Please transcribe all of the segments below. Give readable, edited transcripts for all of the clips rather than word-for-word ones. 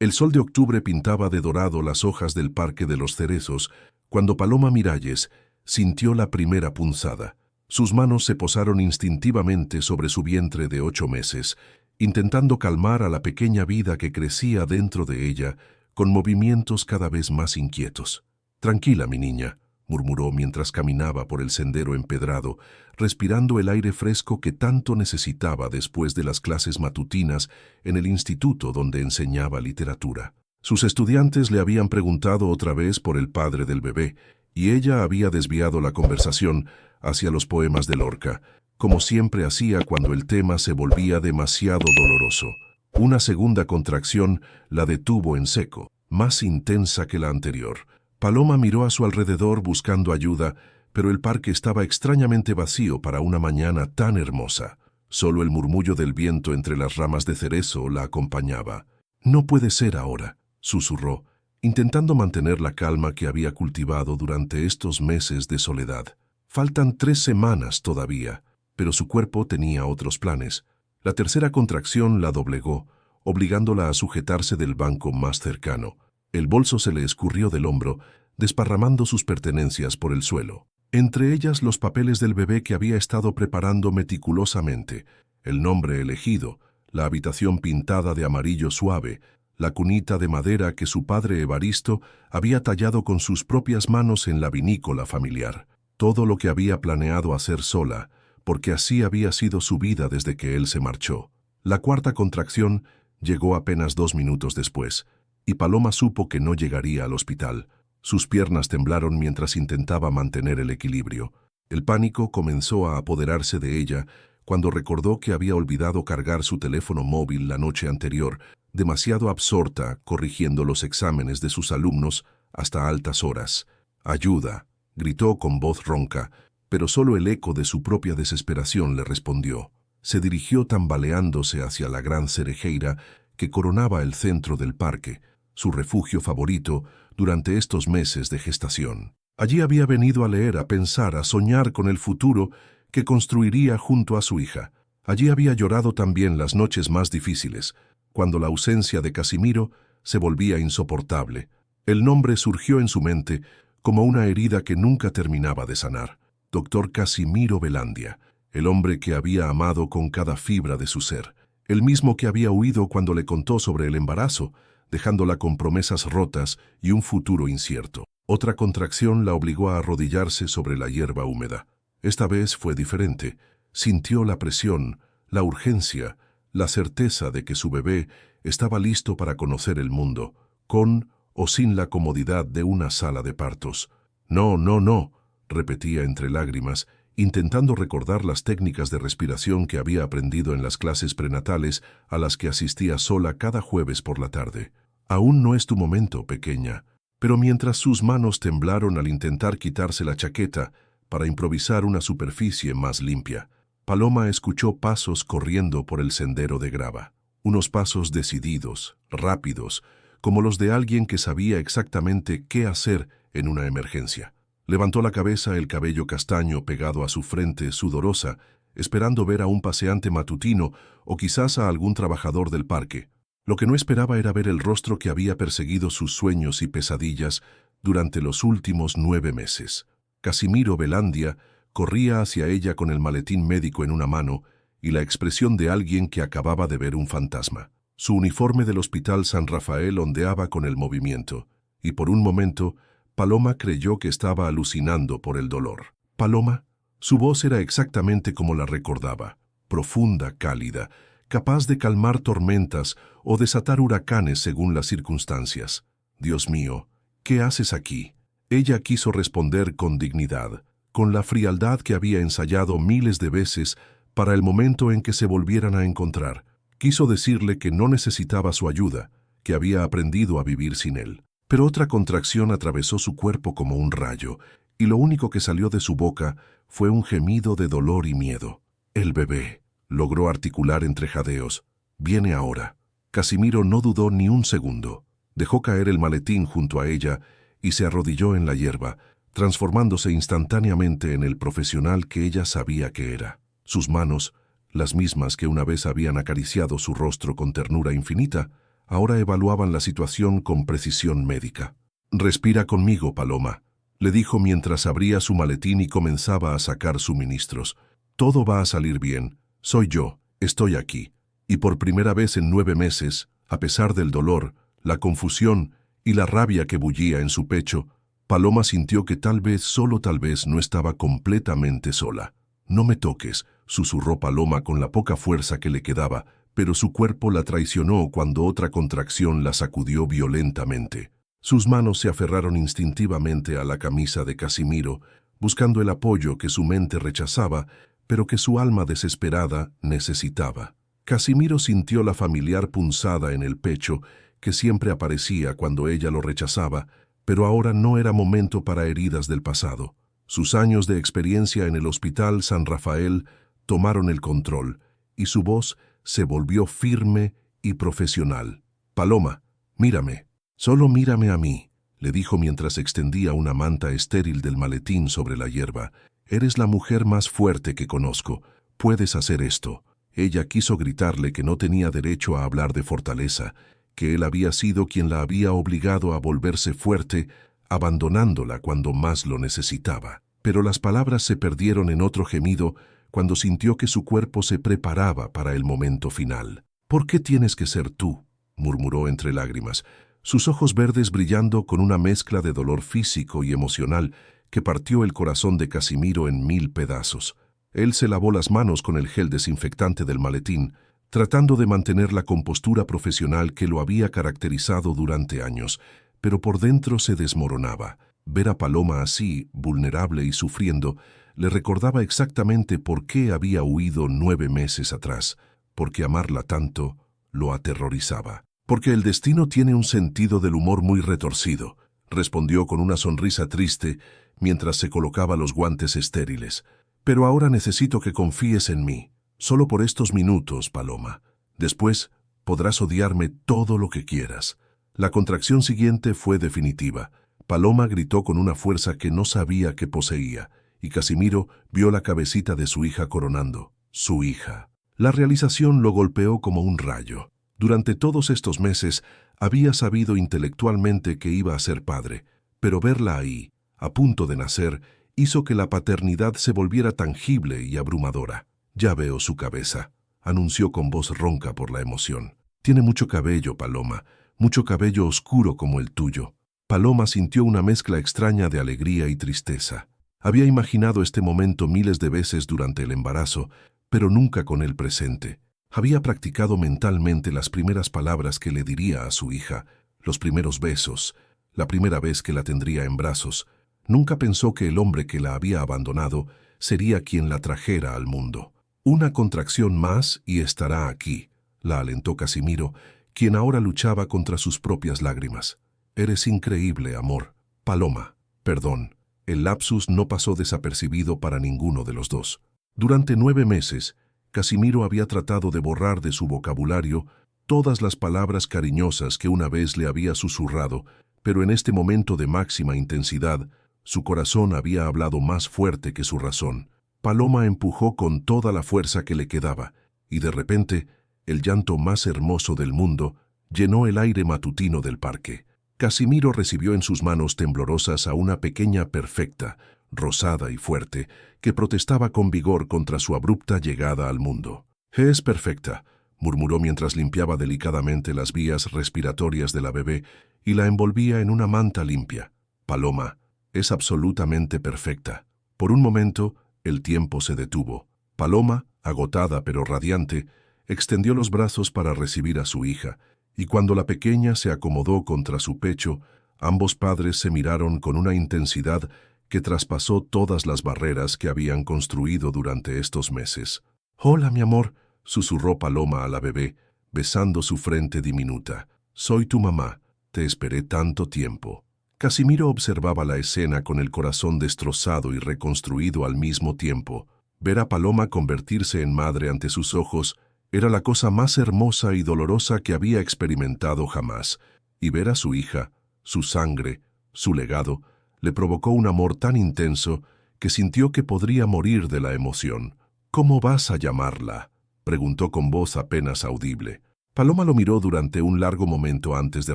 El sol de octubre pintaba de dorado las hojas del Parque de los Cerezos cuando Paloma Miralles sintió la primera punzada. Sus manos se posaron instintivamente sobre su vientre de 8 meses, intentando calmar a la pequeña vida que crecía dentro de ella con movimientos cada vez más inquietos. «Tranquila, mi niña», murmuró mientras caminaba por el sendero empedrado, respirando el aire fresco que tanto necesitaba después de las clases matutinas en el instituto donde enseñaba literatura. Sus estudiantes le habían preguntado otra vez por el padre del bebé, y ella había desviado la conversación hacia los poemas de Lorca, como siempre hacía cuando el tema se volvía demasiado doloroso. Una segunda contracción la detuvo en seco, más intensa que la anterior. Paloma miró a su alrededor buscando ayuda, pero el parque estaba extrañamente vacío para una mañana tan hermosa. Solo el murmullo del viento entre las ramas de cerezo la acompañaba. «No puede ser ahora», susurró, intentando mantener la calma que había cultivado durante estos meses de soledad. Faltan 3 semanas todavía, pero su cuerpo tenía otros planes. La tercera contracción la doblegó, obligándola a sujetarse del banco más cercano. El bolso se le escurrió del hombro, desparramando sus pertenencias por el suelo. Entre ellas los papeles del bebé que había estado preparando meticulosamente, el nombre elegido, la habitación pintada de amarillo suave, la cunita de madera que su padre Evaristo había tallado con sus propias manos en la vinícola familiar. Todo lo que había planeado hacer sola, porque así había sido su vida desde que él se marchó. La cuarta contracción llegó apenas 2 minutos después, y Paloma supo que no llegaría al hospital. Sus piernas temblaron mientras intentaba mantener el equilibrio. El pánico comenzó a apoderarse de ella cuando recordó que había olvidado cargar su teléfono móvil la noche anterior, demasiado absorta corrigiendo los exámenes de sus alumnos hasta altas horas. «Ayuda», gritó con voz ronca, pero solo el eco de su propia desesperación le respondió. Se dirigió tambaleándose hacia la gran cerejeira que coronaba el centro del parque, su refugio favorito durante estos meses de gestación. Allí había venido a leer, a pensar, a soñar con el futuro que construiría junto a su hija. Allí había llorado también las noches más difíciles, cuando la ausencia de Casimiro se volvía insoportable. El nombre surgió en su mente como una herida que nunca terminaba de sanar. Doctor Casimiro Velandia, el hombre que había amado con cada fibra de su ser, el mismo que había huido cuando le contó sobre el embarazo, dejándola con promesas rotas y un futuro incierto. Otra contracción la obligó a arrodillarse sobre la hierba húmeda. Esta vez fue diferente. Sintió la presión, la urgencia, la certeza de que su bebé estaba listo para conocer el mundo, con o sin la comodidad de una sala de partos. «No, no, no», repetía entre lágrimas, intentando recordar las técnicas de respiración que había aprendido en las clases prenatales a las que asistía sola cada jueves por la tarde. «Aún no es tu momento, pequeña». Pero mientras sus manos temblaron al intentar quitarse la chaqueta para improvisar una superficie más limpia, Paloma escuchó pasos corriendo por el sendero de grava. Unos pasos decididos, rápidos, como los de alguien que sabía exactamente qué hacer en una emergencia. Levantó la cabeza, el cabello castaño pegado a su frente sudorosa, esperando ver a un paseante matutino o quizás a algún trabajador del parque. Lo que no esperaba era ver el rostro que había perseguido sus sueños y pesadillas durante los últimos 9 meses. Casimiro Velandia corría hacia ella con el maletín médico en una mano y la expresión de alguien que acababa de ver un fantasma. Su uniforme del Hospital San Rafael ondeaba con el movimiento, y por un momento Paloma creyó que estaba alucinando por el dolor. «Paloma». Su voz era exactamente como la recordaba, profunda, cálida, capaz de calmar tormentas o desatar huracanes según las circunstancias. «Dios mío, ¿qué haces aquí?». Ella quiso responder con dignidad, con la frialdad que había ensayado miles de veces para el momento en que se volvieran a encontrar. Quiso decirle que no necesitaba su ayuda, que había aprendido a vivir sin él. Pero otra contracción atravesó su cuerpo como un rayo, y lo único que salió de su boca fue un gemido de dolor y miedo. «El bebé», logró articular entre jadeos. «Viene ahora». Casimiro no dudó ni un segundo. Dejó caer el maletín junto a ella y se arrodilló en la hierba, transformándose instantáneamente en el profesional que ella sabía que era. Sus manos, las mismas que una vez habían acariciado su rostro con ternura infinita, Ahora evaluaban la situación con precisión médica. «Respira conmigo, Paloma», le dijo mientras abría su maletín y comenzaba a sacar suministros. «Todo va a salir bien. Soy yo, estoy aquí». Y por primera vez en 9 meses, a pesar del dolor, la confusión y la rabia que bullía en su pecho, Paloma sintió que tal vez, solo tal vez, no estaba completamente sola. «No me toques», susurró Paloma con la poca fuerza que le quedaba, pero su cuerpo la traicionó cuando otra contracción la sacudió violentamente. Sus manos se aferraron instintivamente a la camisa de Casimiro, buscando el apoyo que su mente rechazaba, pero que su alma desesperada necesitaba. Casimiro sintió la familiar punzada en el pecho que siempre aparecía cuando ella lo rechazaba, pero ahora no era momento para heridas del pasado. Sus años de experiencia en el Hospital San Rafael tomaron el control, y su voz se volvió firme y profesional. «Paloma, mírame, solo mírame a mí», le dijo mientras extendía una manta estéril del maletín sobre la hierba. «Eres la mujer más fuerte que conozco. Puedes hacer esto». Ella quiso gritarle que no tenía derecho a hablar de fortaleza, que él había sido quien la había obligado a volverse fuerte, abandonándola cuando más lo necesitaba. Pero las palabras se perdieron en otro gemido cuando sintió que su cuerpo se preparaba para el momento final. «¿Por qué tienes que ser tú?», murmuró entre lágrimas, sus ojos verdes brillando con una mezcla de dolor físico y emocional que partió el corazón de Casimiro en 1000 pedazos. Él se lavó las manos con el gel desinfectante del maletín, tratando de mantener la compostura profesional que lo había caracterizado durante años, pero por dentro se desmoronaba. Ver a Paloma así, vulnerable y sufriendo, le recordaba exactamente por qué había huido 9 meses atrás, porque amarla tanto lo aterrorizaba. «Porque el destino tiene un sentido del humor muy retorcido», respondió con una sonrisa triste mientras se colocaba los guantes estériles. «Pero ahora necesito que confíes en mí. Solo por estos minutos, Paloma. Después podrás odiarme todo lo que quieras». La contracción siguiente fue definitiva. Paloma gritó con una fuerza que no sabía que poseía, y Casimiro vio la cabecita de su hija coronando. Su hija. La realización lo golpeó como un rayo. Durante todos estos meses había sabido intelectualmente que iba a ser padre, pero verla ahí, a punto de nacer, hizo que la paternidad se volviera tangible y abrumadora. «Ya veo su cabeza», anunció con voz ronca por la emoción. «Tiene mucho cabello, Paloma, mucho cabello oscuro como el tuyo». Paloma sintió una mezcla extraña de alegría y tristeza. Había imaginado este momento miles de veces durante el embarazo, pero nunca con el presente. Había practicado mentalmente las primeras palabras que le diría a su hija, los primeros besos, la primera vez que la tendría en brazos. Nunca pensó que el hombre que la había abandonado sería quien la trajera al mundo. «Una contracción más y estará aquí», la alentó Casimiro, quien ahora luchaba contra sus propias lágrimas. «Eres increíble, amor». «Paloma, perdón». El lapsus no pasó desapercibido para ninguno de los dos. Durante 9 meses, Casimiro había tratado de borrar de su vocabulario todas las palabras cariñosas que una vez le había susurrado, pero en este momento de máxima intensidad, su corazón había hablado más fuerte que su razón. Paloma empujó con toda la fuerza que le quedaba, y de repente, el llanto más hermoso del mundo llenó el aire matutino del parque. Casimiro recibió en sus manos temblorosas a una pequeña perfecta, rosada y fuerte, que protestaba con vigor contra su abrupta llegada al mundo. «Es perfecta», murmuró mientras limpiaba delicadamente las vías respiratorias de la bebé y la envolvía en una manta limpia. «Paloma, es absolutamente perfecta». Por un momento, el tiempo se detuvo. Paloma, agotada pero radiante, extendió los brazos para recibir a su hija, y cuando la pequeña se acomodó contra su pecho, ambos padres se miraron con una intensidad que traspasó todas las barreras que habían construido durante estos meses. «Hola, mi amor», susurró Paloma a la bebé, besando su frente diminuta. «Soy tu mamá. Te esperé tanto tiempo». Casimiro observaba la escena con el corazón destrozado y reconstruido al mismo tiempo. Ver a Paloma convertirse en madre ante sus ojos era la cosa más hermosa y dolorosa que había experimentado jamás, y ver a su hija, su sangre, su legado, le provocó un amor tan intenso que sintió que podría morir de la emoción. «¿Cómo vas a llamarla?», preguntó con voz apenas audible. Paloma lo miró durante un largo momento antes de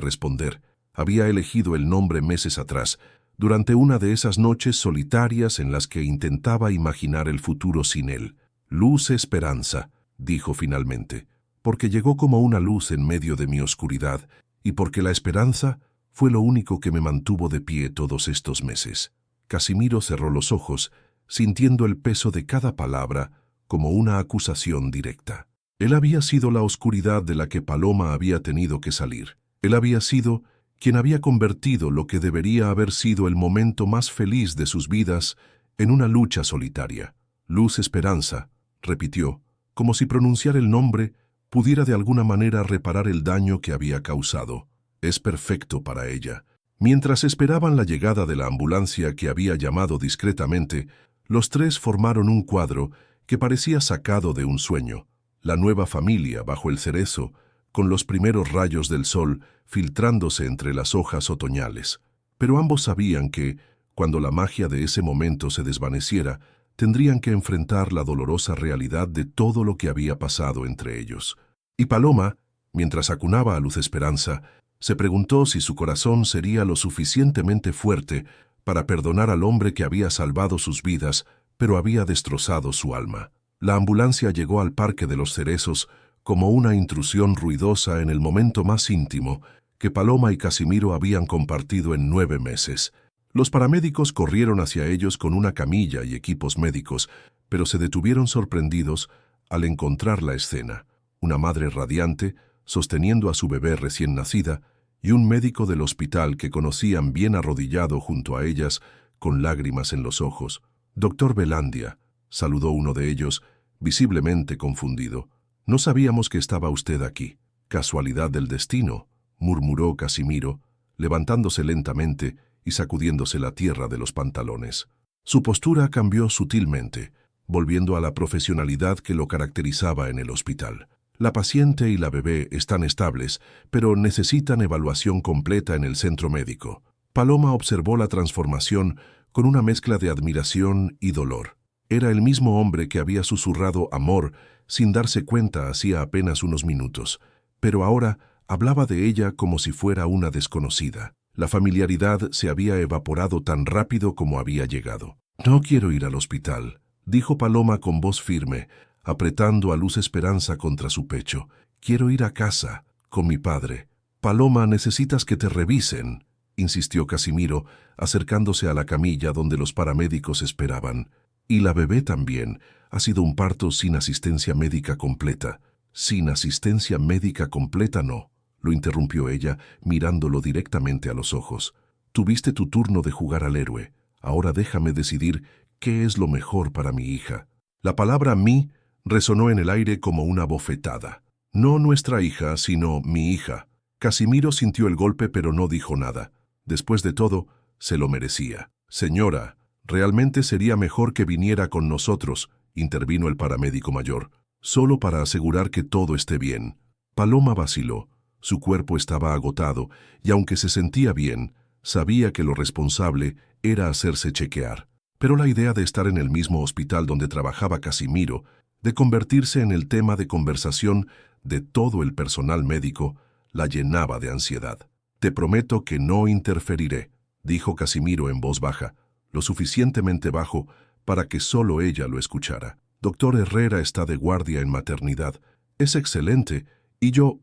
responder. Había elegido el nombre meses atrás, durante una de esas noches solitarias en las que intentaba imaginar el futuro sin él. Luz Esperanza, dijo finalmente, porque llegó como una luz en medio de mi oscuridad y porque la esperanza fue lo único que me mantuvo de pie todos estos meses. Casimiro cerró los ojos, sintiendo el peso de cada palabra como una acusación directa. Él había sido la oscuridad de la que Paloma había tenido que salir. Él había sido quien había convertido lo que debería haber sido el momento más feliz de sus vidas en una lucha solitaria. Luz Esperanza, repitió, como si pronunciar el nombre pudiera de alguna manera reparar el daño que había causado. Es perfecto para ella. Mientras esperaban la llegada de la ambulancia que había llamado discretamente, los tres formaron un cuadro que parecía sacado de un sueño. La nueva familia bajo el cerezo, con los primeros rayos del sol filtrándose entre las hojas otoñales. Pero ambos sabían que, cuando la magia de ese momento se desvaneciera, tendrían que enfrentar la dolorosa realidad de todo lo que había pasado entre ellos. Y Paloma, mientras acunaba a Luz Esperanza, se preguntó si su corazón sería lo suficientemente fuerte para perdonar al hombre que había salvado sus vidas, pero había destrozado su alma. La ambulancia llegó al Parque de los Cerezos como una intrusión ruidosa en el momento más íntimo que Paloma y Casimiro habían compartido en 9 meses. Los paramédicos corrieron hacia ellos con una camilla y equipos médicos, pero se detuvieron sorprendidos al encontrar la escena. Una madre radiante, sosteniendo a su bebé recién nacida, y un médico del hospital que conocían bien arrodillado junto a ellas, con lágrimas en los ojos. «Doctor Velandia», saludó uno de ellos, visiblemente confundido. «No sabíamos que estaba usted aquí». «Casualidad del destino», murmuró Casimiro, levantándose lentamente y sacudiéndose la tierra de los pantalones. Su postura cambió sutilmente, volviendo a la profesionalidad que lo caracterizaba en el hospital. «La paciente y la bebé están estables, pero necesitan evaluación completa en el centro médico». Paloma observó la transformación con una mezcla de admiración y dolor. Era el mismo hombre que había susurrado amor sin darse cuenta hacía apenas unos minutos, pero ahora hablaba de ella como si fuera una desconocida. La familiaridad se había evaporado tan rápido como había llegado. «No quiero ir al hospital», dijo Paloma con voz firme, apretando a Luz Esperanza contra su pecho. «Quiero ir a casa, con mi padre». «Paloma, necesitas que te revisen», insistió Casimiro, acercándose a la camilla donde los paramédicos esperaban. «Y la bebé también. Ha sido un parto sin asistencia médica completa». «Sin asistencia médica completa no», lo interrumpió ella, mirándolo directamente a los ojos. «Tuviste tu turno de jugar al héroe. Ahora déjame decidir qué es lo mejor para mi hija». La palabra «mí» resonó en el aire como una bofetada. No nuestra hija, sino mi hija. Casimiro sintió el golpe pero no dijo nada. Después de todo, se lo merecía. «Señora, realmente sería mejor que viniera con nosotros», intervino el paramédico mayor, «solo para asegurar que todo esté bien». Paloma vaciló. Su cuerpo estaba agotado y aunque se sentía bien, sabía que lo responsable era hacerse chequear. Pero la idea de estar en el mismo hospital donde trabajaba Casimiro, de convertirse en el tema de conversación de todo el personal médico, la llenaba de ansiedad. «Te prometo que no interferiré», dijo Casimiro en voz baja, lo suficientemente bajo para que solo ella lo escuchara. «Doctor Herrera está de guardia en maternidad. Es excelente, y yo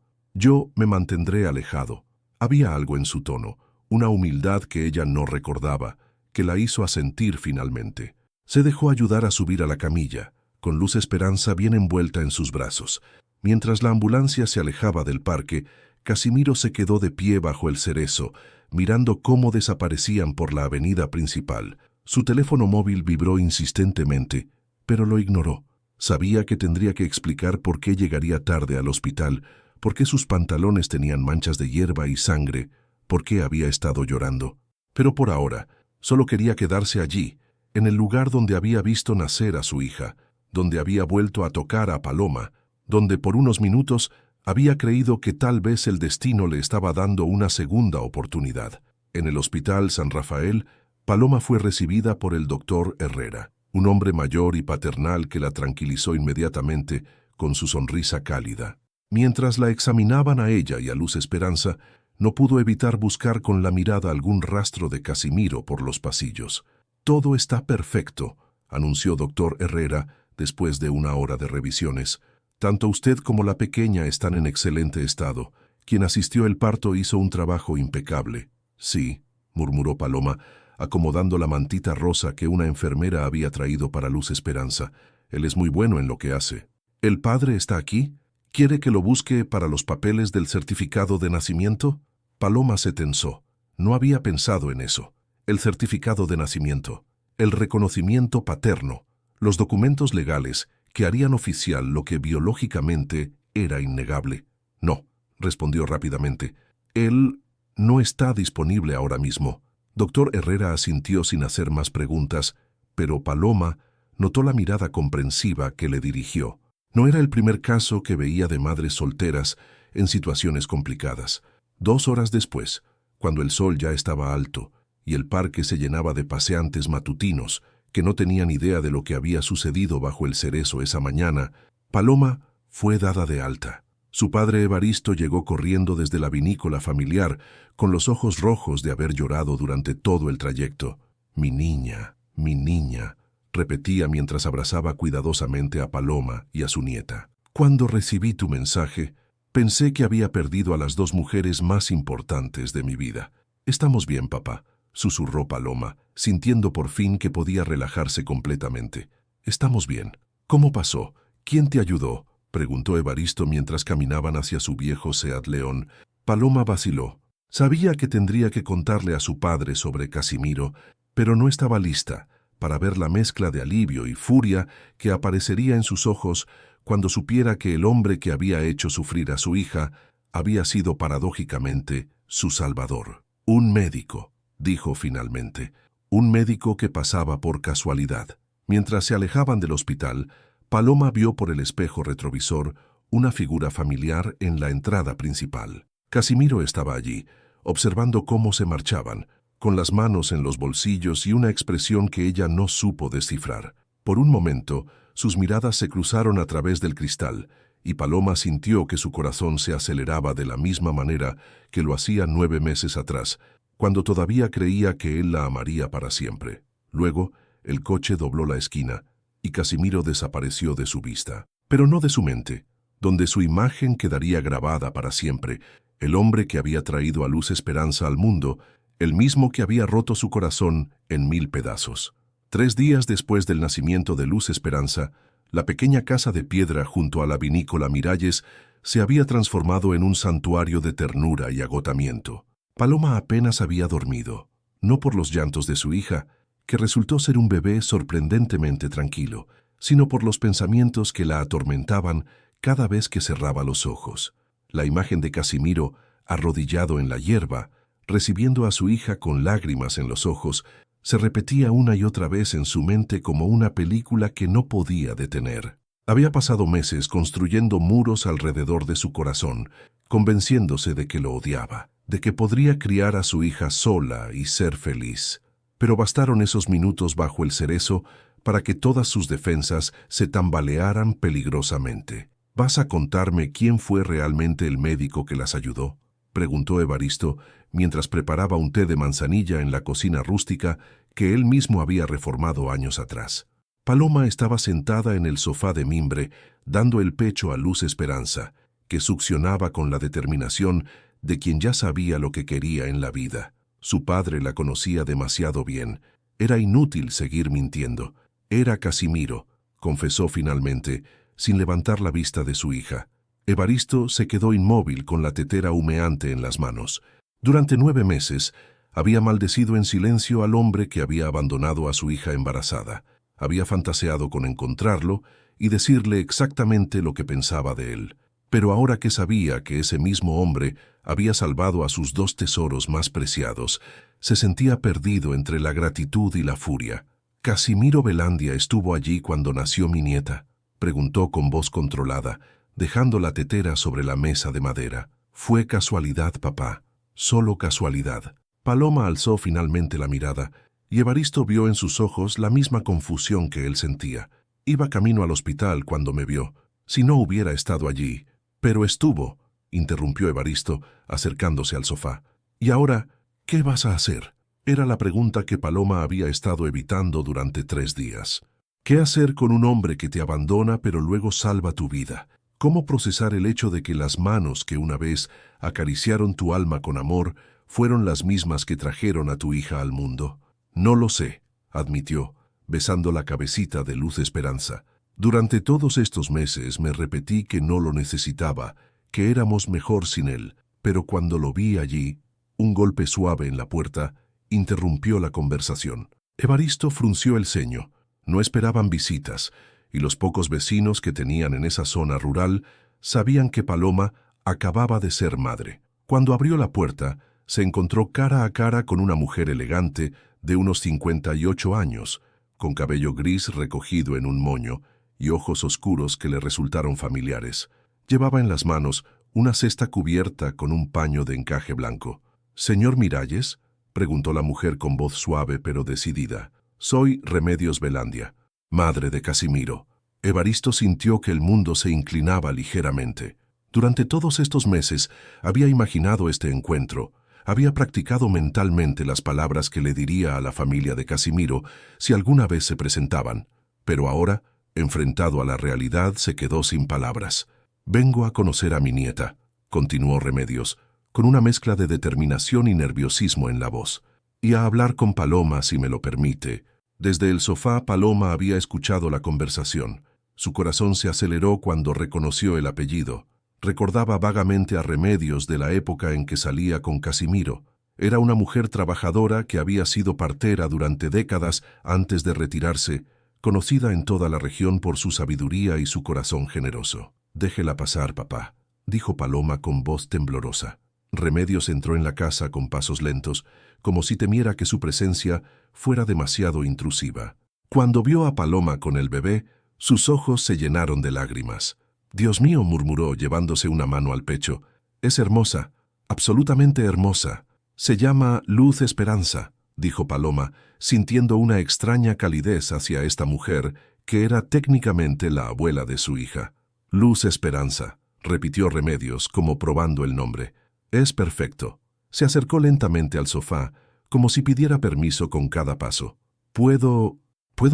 me mantendré alejado». Había algo en su tono, una humildad que ella no recordaba, que la hizo asentir finalmente. Se dejó ayudar a subir a la camilla, con Luz Esperanza bien envuelta en sus brazos. Mientras la ambulancia se alejaba del parque, Casimiro se quedó de pie bajo el cerezo, mirando cómo desaparecían por la avenida principal. Su teléfono móvil vibró insistentemente, pero lo ignoró. Sabía que tendría que explicar por qué llegaría tarde al hospital, por qué sus pantalones tenían manchas de hierba y sangre, por qué había estado llorando. Pero por ahora, solo quería quedarse allí, en el lugar donde había visto nacer a su hija, donde había vuelto a tocar a Paloma, donde por unos minutos había creído que tal vez el destino le estaba dando una segunda oportunidad. En el Hospital San Rafael, Paloma fue recibida por el doctor Herrera, un hombre mayor y paternal que la tranquilizó inmediatamente con su sonrisa cálida. Mientras la examinaban a ella y a Luz Esperanza, no pudo evitar buscar con la mirada algún rastro de Casimiro por los pasillos. «Todo está perfecto», anunció doctor Herrera después de una hora de revisiones. «Tanto usted como la pequeña están en excelente estado. Quien asistió el parto hizo un trabajo impecable». «Sí», murmuró Paloma, acomodando la mantita rosa que una enfermera había traído para Luz Esperanza. «Él es muy bueno en lo que hace». «¿El padre está aquí? ¿Quiere que lo busque para los papeles del certificado de nacimiento?» Paloma se tensó. No había pensado en eso. El certificado de nacimiento, el reconocimiento paterno, los documentos legales que harían oficial lo que biológicamente era innegable. «No», respondió rápidamente. «Él no está disponible ahora mismo». Doctor Herrera asintió sin hacer más preguntas, pero Paloma notó la mirada comprensiva que le dirigió. No era el primer caso que veía de madres solteras en situaciones complicadas. 2 horas después, cuando el sol ya estaba alto y el parque se llenaba de paseantes matutinos que no tenían idea de lo que había sucedido bajo el cerezo esa mañana, Paloma fue dada de alta. Su padre Evaristo llegó corriendo desde la vinícola familiar, con los ojos rojos de haber llorado durante todo el trayecto. «Mi niña, mi niña», repetía mientras abrazaba cuidadosamente a Paloma y a su nieta. «Cuando recibí tu mensaje, pensé que había perdido a las 2 mujeres más importantes de mi vida». «Estamos bien, papá», susurró Paloma, sintiendo por fin que podía relajarse completamente. «Estamos bien». «¿Cómo pasó? ¿Quién te ayudó?», preguntó Evaristo mientras caminaban hacia su viejo Seat León. Paloma vaciló. Sabía que tendría que contarle a su padre sobre Casimiro, pero no estaba lista para ver la mezcla de alivio y furia que aparecería en sus ojos cuando supiera que el hombre que había hecho sufrir a su hija había sido paradójicamente su salvador. «Un médico», dijo finalmente, «un médico que pasaba por casualidad». Mientras se alejaban del hospital, Paloma vio por el espejo retrovisor una figura familiar en la entrada principal. Casimiro estaba allí, observando cómo se marchaban, con las manos en los bolsillos y una expresión que ella no supo descifrar. Por un momento, sus miradas se cruzaron a través del cristal, y Paloma sintió que su corazón se aceleraba de la misma manera que lo hacía 9 meses atrás, cuando todavía creía que él la amaría para siempre. Luego, el coche dobló la esquina, y Casimiro desapareció de su vista, pero no de su mente, donde su imagen quedaría grabada para siempre, el hombre que había traído a Luz Esperanza al mundo, el mismo que había roto su corazón en 1000 pedazos. 3 días después del nacimiento de Luz Esperanza, la pequeña casa de piedra junto a la vinícola Miralles se había transformado en un santuario de ternura y agotamiento. Paloma apenas había dormido, no por los llantos de su hija, que resultó ser un bebé sorprendentemente tranquilo, sino por los pensamientos que la atormentaban cada vez que cerraba los ojos. La imagen de Casimiro, arrodillado en la hierba, recibiendo a su hija con lágrimas en los ojos, se repetía una y otra vez en su mente como una película que no podía detener. Había pasado meses construyendo muros alrededor de su corazón, convenciéndose de que lo odiaba, de que podría criar a su hija sola y ser feliz. Pero bastaron esos minutos bajo el cerezo para que todas sus defensas se tambalearan peligrosamente. «¿Vas a contarme quién fue realmente el médico que las ayudó?», preguntó Evaristo mientras preparaba un té de manzanilla en la cocina rústica que él mismo había reformado años atrás. Paloma estaba sentada en el sofá de mimbre, dando el pecho a Luz Esperanza, que succionaba con la determinación de quien ya sabía lo que quería en la vida. Su padre la conocía demasiado bien. Era inútil seguir mintiendo. «Era Casimiro», confesó finalmente, sin levantar la vista de su hija. Evaristo se quedó inmóvil con la tetera humeante en las manos. Durante 9 meses, había maldecido en silencio al hombre que había abandonado a su hija embarazada. Había fantaseado con encontrarlo y decirle exactamente lo que pensaba de él. Pero ahora que sabía que ese mismo hombre había salvado a sus 2 tesoros más preciados, se sentía perdido entre la gratitud y la furia. «¿Casimiro Velandia estuvo allí cuando nació mi nieta?», preguntó con voz controlada, dejando la tetera sobre la mesa de madera. «Fue casualidad, papá, solo casualidad». Paloma alzó finalmente la mirada, y Evaristo vio en sus ojos la misma confusión que él sentía. «Iba camino al hospital cuando me vio. Si no hubiera estado allí, Pero estuvo, interrumpió Evaristo, acercándose al sofá. ¿Y ahora qué vas a hacer? Era la pregunta que Paloma había estado evitando durante 3 días. ¿Qué hacer con un hombre que te abandona pero luego salva tu vida? ¿Cómo procesar el hecho de que las manos que una vez acariciaron tu alma con amor fueron las mismas que trajeron a tu hija al mundo? No lo sé, admitió, besando la cabecita de Luz Esperanza. Durante todos estos meses me repetí que no lo necesitaba, que éramos mejor sin él, pero cuando lo vi allí, un golpe suave en la puerta interrumpió la conversación. Evaristo frunció el ceño. No esperaban visitas, y los pocos vecinos que tenían en esa zona rural sabían que Paloma acababa de ser madre. Cuando abrió la puerta, se encontró cara a cara con una mujer elegante de unos 58 años, con cabello gris recogido en un moño y ojos oscuros que le resultaron familiares. Llevaba en las manos una cesta cubierta con un paño de encaje blanco. «¿Señor Miralles?», preguntó la mujer con voz suave pero decidida. «Soy Remedios Velandia, madre de Casimiro». Evaristo sintió que el mundo se inclinaba ligeramente. Durante todos estos meses había imaginado este encuentro, había practicado mentalmente las palabras que le diría a la familia de Casimiro si alguna vez se presentaban, pero ahora, enfrentado a la realidad, se quedó sin palabras. «Vengo a conocer a mi nieta», continuó Remedios, con una mezcla de determinación y nerviosismo en la voz, «y a hablar con Paloma, si me lo permite». Desde el sofá, Paloma había escuchado la conversación. Su corazón se aceleró cuando reconoció el apellido. Recordaba vagamente a Remedios de la época en que salía con Casimiro. Era una mujer trabajadora que había sido partera durante décadas antes de retirarse, conocida en toda la región por su sabiduría y su corazón generoso. «Déjela pasar, papá», dijo Paloma con voz temblorosa. Remedios entró en la casa con pasos lentos, como si temiera que su presencia fuera demasiado intrusiva. Cuando vio a Paloma con el bebé, sus ojos se llenaron de lágrimas. «Dios mío», murmuró, llevándose una mano al pecho. «Es hermosa, absolutamente hermosa. Se llama Luz Esperanza», dijo Paloma, sintiendo una extraña calidez hacia esta mujer que era técnicamente la abuela de su hija. «Luz Esperanza», repitió Remedios, como probando el nombre. «Es perfecto». Se acercó lentamente al sofá, como si pidiera permiso con cada paso. ¿Puedo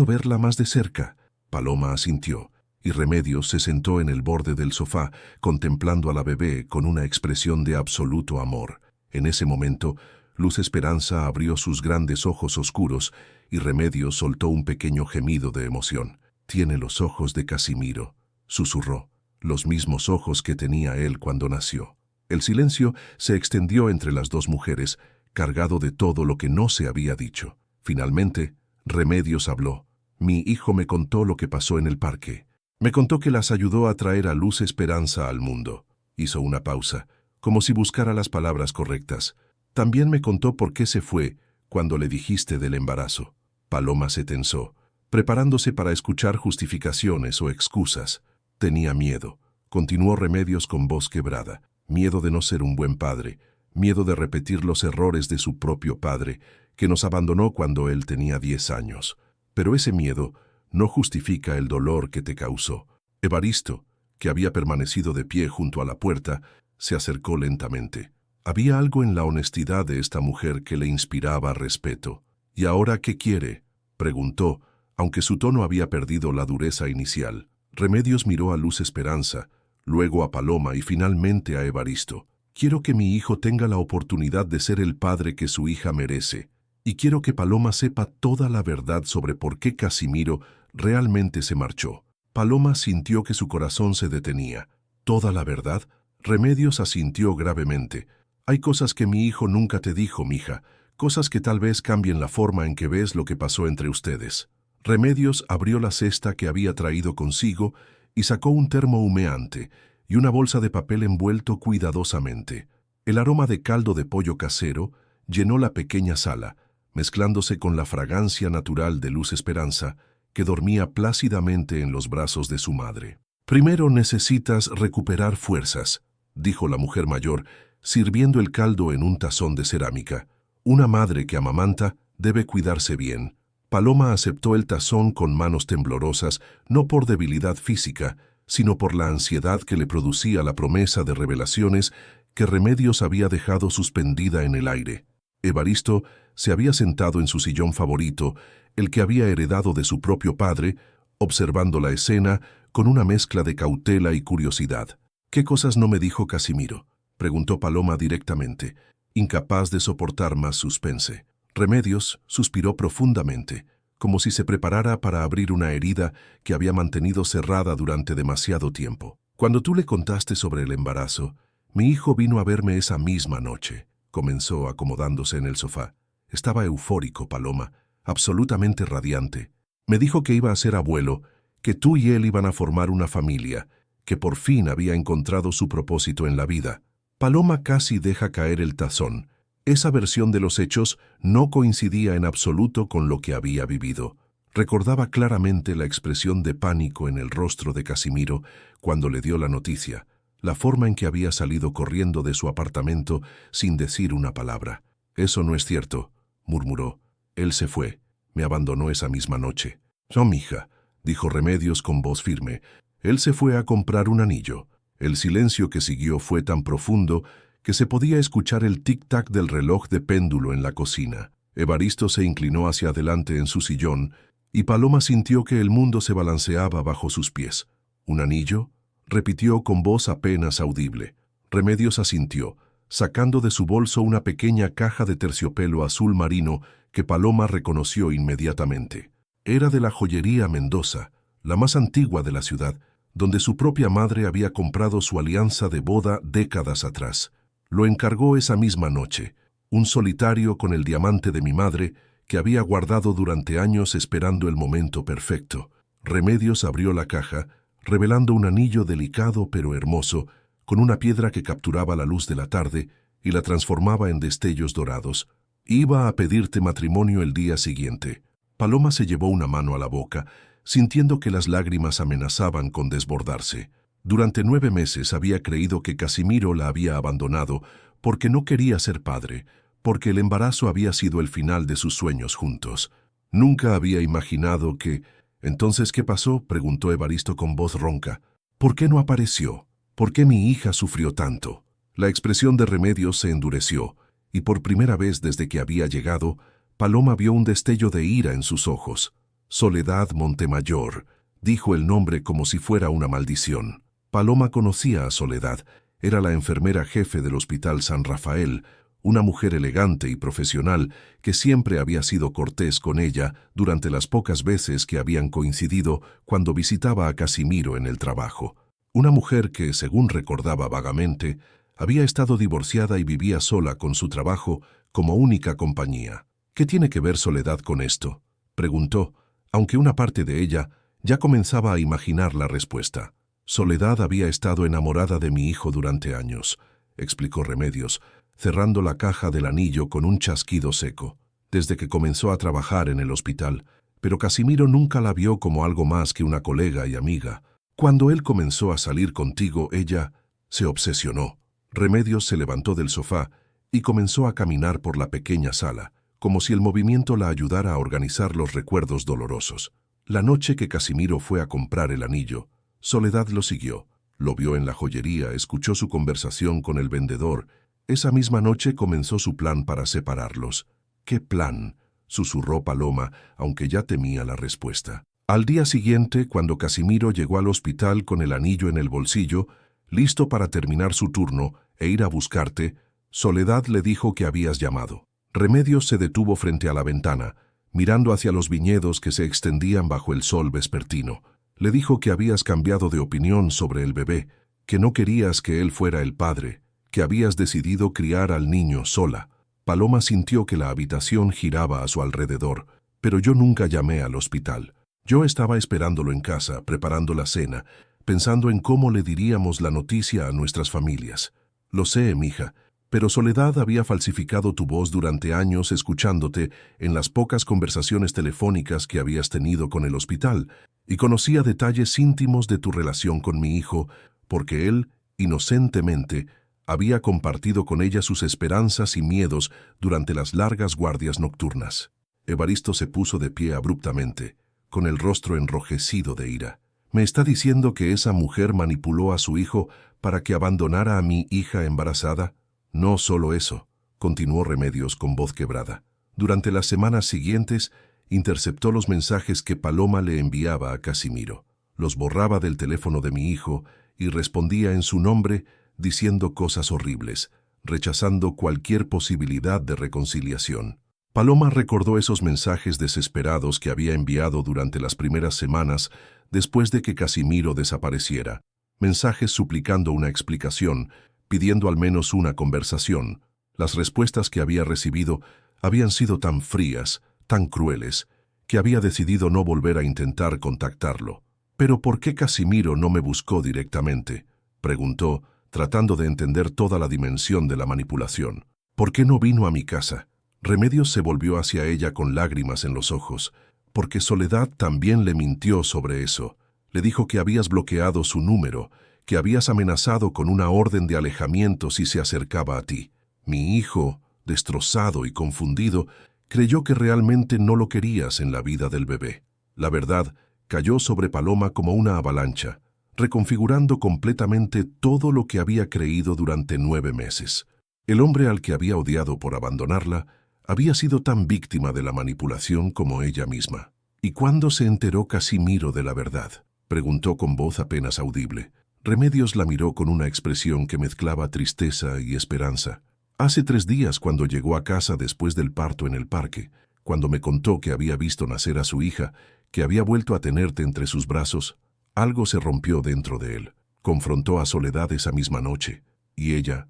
verla más de cerca?» Paloma asintió, y Remedios se sentó en el borde del sofá, contemplando a la bebé con una expresión de absoluto amor. En ese momento, Luz Esperanza abrió sus grandes ojos oscuros, y Remedios soltó un pequeño gemido de emoción. «Tiene los ojos de Casimiro», susurró, «los mismos ojos que tenía él cuando nació». El silencio se extendió entre las dos mujeres, cargado de todo lo que no se había dicho. Finalmente, Remedios habló. «Mi hijo me contó lo que pasó en el parque. Me contó que las ayudó a traer a Luz Esperanza al mundo». Hizo una pausa, como si buscara las palabras correctas. «También me contó por qué se fue cuando le dijiste del embarazo». Paloma se tensó, preparándose para escuchar justificaciones o excusas. Tenía miedo. Continuó Remedios con voz quebrada. Miedo de no ser un buen padre, miedo de repetir los errores de su propio padre, que nos abandonó cuando él tenía 10 años. Pero ese miedo no justifica el dolor que te causó. Evaristo, que había permanecido de pie junto a la puerta, se acercó lentamente. Había algo en la honestidad de esta mujer que le inspiraba respeto. «¿Y ahora qué quiere?», preguntó, aunque su tono había perdido la dureza inicial. Remedios miró a Luz Esperanza, luego a Paloma y finalmente a Evaristo. «Quiero que mi hijo tenga la oportunidad de ser el padre que su hija merece, y quiero que Paloma sepa toda la verdad sobre por qué Casimiro realmente se marchó». Paloma sintió que su corazón se detenía. «¿Toda la verdad?», Remedios asintió gravemente. «Hay cosas que mi hijo nunca te dijo, mija, cosas que tal vez cambien la forma en que ves lo que pasó entre ustedes». Remedios abrió la cesta que había traído consigo y sacó un termo humeante y una bolsa de papel envuelto cuidadosamente. El aroma de caldo de pollo casero llenó la pequeña sala, mezclándose con la fragancia natural de Luz Esperanza, que dormía plácidamente en los brazos de su madre. «Primero necesitas recuperar fuerzas», dijo la mujer mayor, sirviendo el caldo en un tazón de cerámica. «Una madre que amamanta debe cuidarse bien». Paloma aceptó el tazón con manos temblorosas, no por debilidad física, sino por la ansiedad que le producía la promesa de revelaciones que Remedios había dejado suspendida en el aire. Evaristo se había sentado en su sillón favorito, el que había heredado de su propio padre, observando la escena con una mezcla de cautela y curiosidad. «¿Qué cosas no me dijo Casimiro?», preguntó Paloma directamente, incapaz de soportar más suspense. Remedios suspiró profundamente, como si se preparara para abrir una herida que había mantenido cerrada durante demasiado tiempo. «Cuando tú le contaste sobre el embarazo, mi hijo vino a verme esa misma noche», comenzó acomodándose en el sofá. Estaba eufórico, Paloma, absolutamente radiante. «Me dijo que iba a ser abuelo, que tú y él iban a formar una familia, que por fin había encontrado su propósito en la vida». Paloma casi deja caer el tazón. Esa versión de los hechos no coincidía en absoluto con lo que había vivido. Recordaba claramente la expresión de pánico en el rostro de Casimiro cuando le dio la noticia, la forma en que había salido corriendo de su apartamento sin decir una palabra. «Eso no es cierto», murmuró. «Él se fue. Me abandonó esa misma noche». «No, mija», dijo Remedios con voz firme. «Él se fue a comprar un anillo». El silencio que siguió fue tan profundo que se podía escuchar el tic-tac del reloj de péndulo en la cocina. Evaristo se inclinó hacia adelante en su sillón y Paloma sintió que el mundo se balanceaba bajo sus pies. «¿Un anillo?», repitió con voz apenas audible. Remedios asintió, sacando de su bolso una pequeña caja de terciopelo azul marino que Paloma reconoció inmediatamente. Era de la joyería Mendoza, la más antigua de la ciudad, donde su propia madre había comprado su alianza de boda décadas atrás. Lo encargó esa misma noche, un solitario con el diamante de mi madre que había guardado durante años esperando el momento perfecto. Remedios abrió la caja, revelando un anillo delicado pero hermoso, con una piedra que capturaba la luz de la tarde y la transformaba en destellos dorados. «Iba a pedirte matrimonio el día siguiente». Paloma se llevó una mano a la boca, sintiendo que las lágrimas amenazaban con desbordarse. Durante 9 meses había creído que Casimiro la había abandonado porque no quería ser padre, porque el embarazo había sido el final de sus sueños juntos. Nunca había imaginado que... «¿Entonces qué pasó?», preguntó Evaristo con voz ronca. «¿Por qué no apareció? ¿Por qué mi hija sufrió tanto?». La expresión de Remedios se endureció, y por primera vez desde que había llegado, Paloma vio un destello de ira en sus ojos. «Soledad Montemayor», dijo el nombre como si fuera una maldición. Paloma conocía a Soledad, era la enfermera jefe del Hospital San Rafael, una mujer elegante y profesional que siempre había sido cortés con ella durante las pocas veces que habían coincidido cuando visitaba a Casimiro en el trabajo. Una mujer que, según recordaba vagamente, había estado divorciada y vivía sola con su trabajo como única compañía. «¿Qué tiene que ver Soledad con esto?», preguntó, aunque una parte de ella ya comenzaba a imaginar la respuesta. «Soledad había estado enamorada de mi hijo durante años», explicó Remedios, cerrando la caja del anillo con un chasquido seco, «desde que comenzó a trabajar en el hospital, pero Casimiro nunca la vio como algo más que una colega y amiga. Cuando él comenzó a salir contigo, ella se obsesionó». Remedios se levantó del sofá y comenzó a caminar por la pequeña sala, como si el movimiento la ayudara a organizar los recuerdos dolorosos. La noche que Casimiro fue a comprar el anillo, Soledad lo siguió. Lo vio en la joyería, escuchó su conversación con el vendedor. Esa misma noche comenzó su plan para separarlos. «¿Qué plan?», susurró Paloma, aunque ya temía la respuesta. Al día siguiente, cuando Casimiro llegó al hospital con el anillo en el bolsillo, listo para terminar su turno e ir a buscarte, Soledad le dijo que habías llamado. Remedios se detuvo frente a la ventana, mirando hacia los viñedos que se extendían bajo el sol vespertino. Le dijo que habías cambiado de opinión sobre el bebé, que no querías que él fuera el padre, que habías decidido criar al niño sola. Paloma sintió que la habitación giraba a su alrededor, pero yo nunca llamé al hospital. Yo estaba esperándolo en casa, preparando la cena, pensando en cómo le diríamos la noticia a nuestras familias. Lo sé, mija, pero Soledad había falsificado tu voz durante años escuchándote en las pocas conversaciones telefónicas que habías tenido con el hospital, y conocía detalles íntimos de tu relación con mi hijo, porque él, inocentemente, había compartido con ella sus esperanzas y miedos durante las largas guardias nocturnas. Evaristo se puso de pie abruptamente, con el rostro enrojecido de ira. ¿Me está diciendo que esa mujer manipuló a su hijo para que abandonara a mi hija embarazada? No solo eso, continuó Remedios con voz quebrada. Durante las semanas siguientes, interceptó los mensajes que Paloma le enviaba a Casimiro. Los borraba del teléfono de mi hijo y respondía en su nombre diciendo cosas horribles, rechazando cualquier posibilidad de reconciliación. Paloma recordó esos mensajes desesperados que había enviado durante las primeras semanas después de que Casimiro desapareciera. Mensajes suplicando una explicación, pidiendo al menos una conversación. Las respuestas que había recibido habían sido tan frías, tan crueles, que había decidido no volver a intentar contactarlo. «¿Pero por qué Casimiro no me buscó directamente?», preguntó, tratando de entender toda la dimensión de la manipulación. «¿Por qué no vino a mi casa?». Remedios se volvió hacia ella con lágrimas en los ojos, porque Soledad también le mintió sobre eso. Le dijo que habías bloqueado su número, que habías amenazado con una orden de alejamiento si se acercaba a ti. Mi hijo, destrozado y confundido, creyó que realmente no lo querías en la vida del bebé. La verdad cayó sobre Paloma como una avalancha, reconfigurando completamente todo lo que había creído durante 9 meses. El hombre al que había odiado por abandonarla había sido tan víctima de la manipulación como ella misma. «¿Y cuándo se enteró Casimiro de la verdad?», preguntó con voz apenas audible. Remedios la miró con una expresión que mezclaba tristeza y esperanza. «Hace 3 días, cuando llegó a casa después del parto en el parque, cuando me contó que había visto nacer a su hija, que había vuelto a tenerte entre sus brazos, algo se rompió dentro de él. Confrontó a Soledad esa misma noche, y ella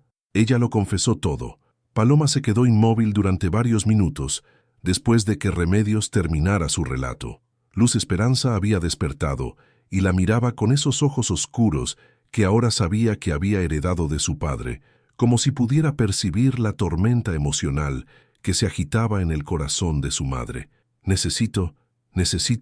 lo confesó todo». Paloma se quedó inmóvil durante varios minutos, después de que Remedios terminara su relato. Luz Esperanza había despertado y la miraba con esos ojos oscuros que ahora sabía que había heredado de su padre, como si pudiera percibir la tormenta emocional que se agitaba en el corazón de su madre. Necesito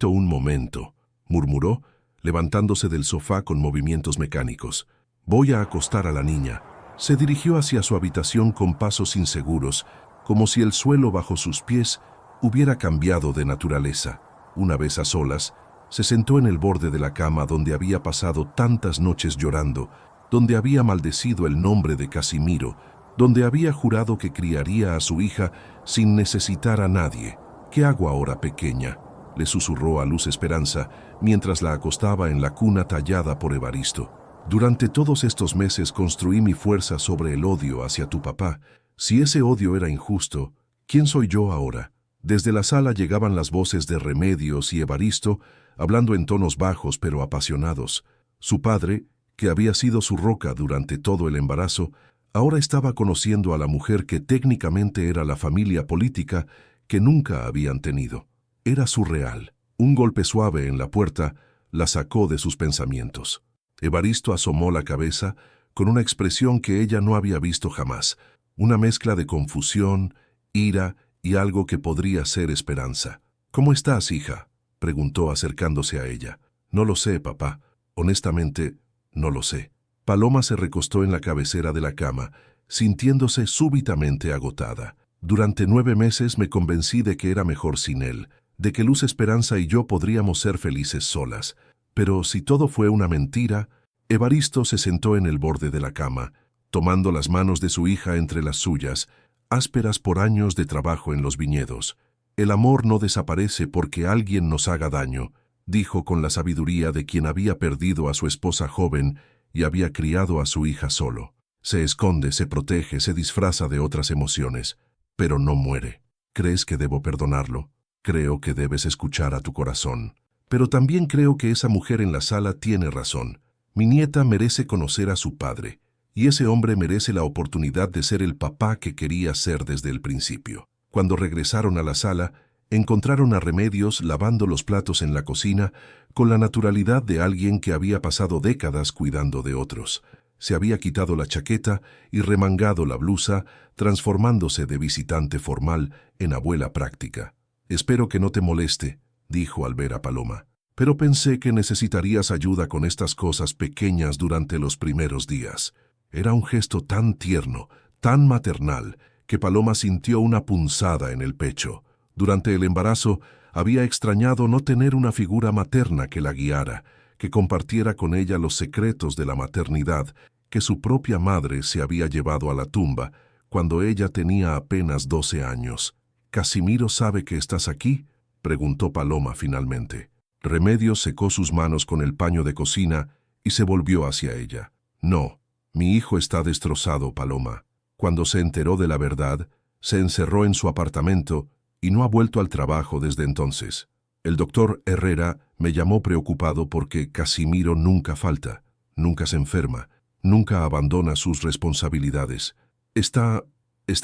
un momento», murmuró, levantándose del sofá con movimientos mecánicos. «Voy a acostar a la niña». Se dirigió hacia su habitación con pasos inseguros, como si el suelo bajo sus pies hubiera cambiado de naturaleza. Una vez a solas, se sentó en el borde de la cama donde había pasado tantas noches llorando, donde había maldecido el nombre de Casimiro, donde había jurado que criaría a su hija sin necesitar a nadie. «¿Qué hago ahora, pequeña?», le susurró a Luz Esperanza mientras la acostaba en la cuna tallada por Evaristo. «Durante todos estos meses construí mi fuerza sobre el odio hacia tu papá. Si ese odio era injusto, ¿quién soy yo ahora?». Desde la sala llegaban las voces de Remedios y Evaristo, hablando en tonos bajos pero apasionados. Su padre, que había sido su roca durante todo el embarazo, ahora estaba conociendo a la mujer que técnicamente era la familia política que nunca habían tenido. Era surreal. Un golpe suave en la puerta la sacó de sus pensamientos. Evaristo asomó la cabeza con una expresión que ella no había visto jamás, una mezcla de confusión, ira y algo que podría ser esperanza. «¿Cómo estás, hija?», preguntó acercándose a ella. «No lo sé, papá. Honestamente, no lo sé». Paloma se recostó en la cabecera de la cama, sintiéndose súbitamente agotada. «Durante 9 meses me convencí de que era mejor sin él, de que Luz Esperanza y yo podríamos ser felices solas. Pero si todo fue una mentira». Evaristo se sentó en el borde de la cama, tomando las manos de su hija entre las suyas, ásperas por años de trabajo en los viñedos. «El amor no desaparece porque alguien nos haga daño», dijo con la sabiduría de quien había perdido a su esposa joven y había criado a su hija solo. «Se esconde, se protege, se disfraza de otras emociones, pero no muere. ¿Crees que debo perdonarlo? Creo que debes escuchar a tu corazón. Pero también creo que esa mujer en la sala tiene razón. Mi nieta merece conocer a su padre, y ese hombre merece la oportunidad de ser el papá que quería ser desde el principio». Cuando regresaron a la sala, encontraron a Remedios lavando los platos en la cocina con la naturalidad de alguien que había pasado décadas cuidando de otros. Se había quitado la chaqueta y remangado la blusa, transformándose de visitante formal en abuela práctica. «Espero que no te moleste», dijo al ver a Paloma, «pero pensé que necesitarías ayuda con estas cosas pequeñas durante los primeros días». Era un gesto tan tierno, tan maternal, que Paloma sintió una punzada en el pecho. Durante el embarazo había extrañado no tener una figura materna que la guiara, que compartiera con ella los secretos de la maternidad que su propia madre se había llevado a la tumba cuando ella tenía apenas 12 años. —¿Casimiro sabe que estás aquí? —preguntó Paloma finalmente. Remedios secó sus manos con el paño de cocina y se volvió hacia ella. —No, mi hijo está destrozado, Paloma. Cuando se enteró de la verdad, se encerró en su apartamento y no ha vuelto al trabajo desde entonces. El doctor Herrera me llamó preocupado porque Casimiro nunca falta, nunca se enferma, nunca abandona sus responsabilidades. ¿Está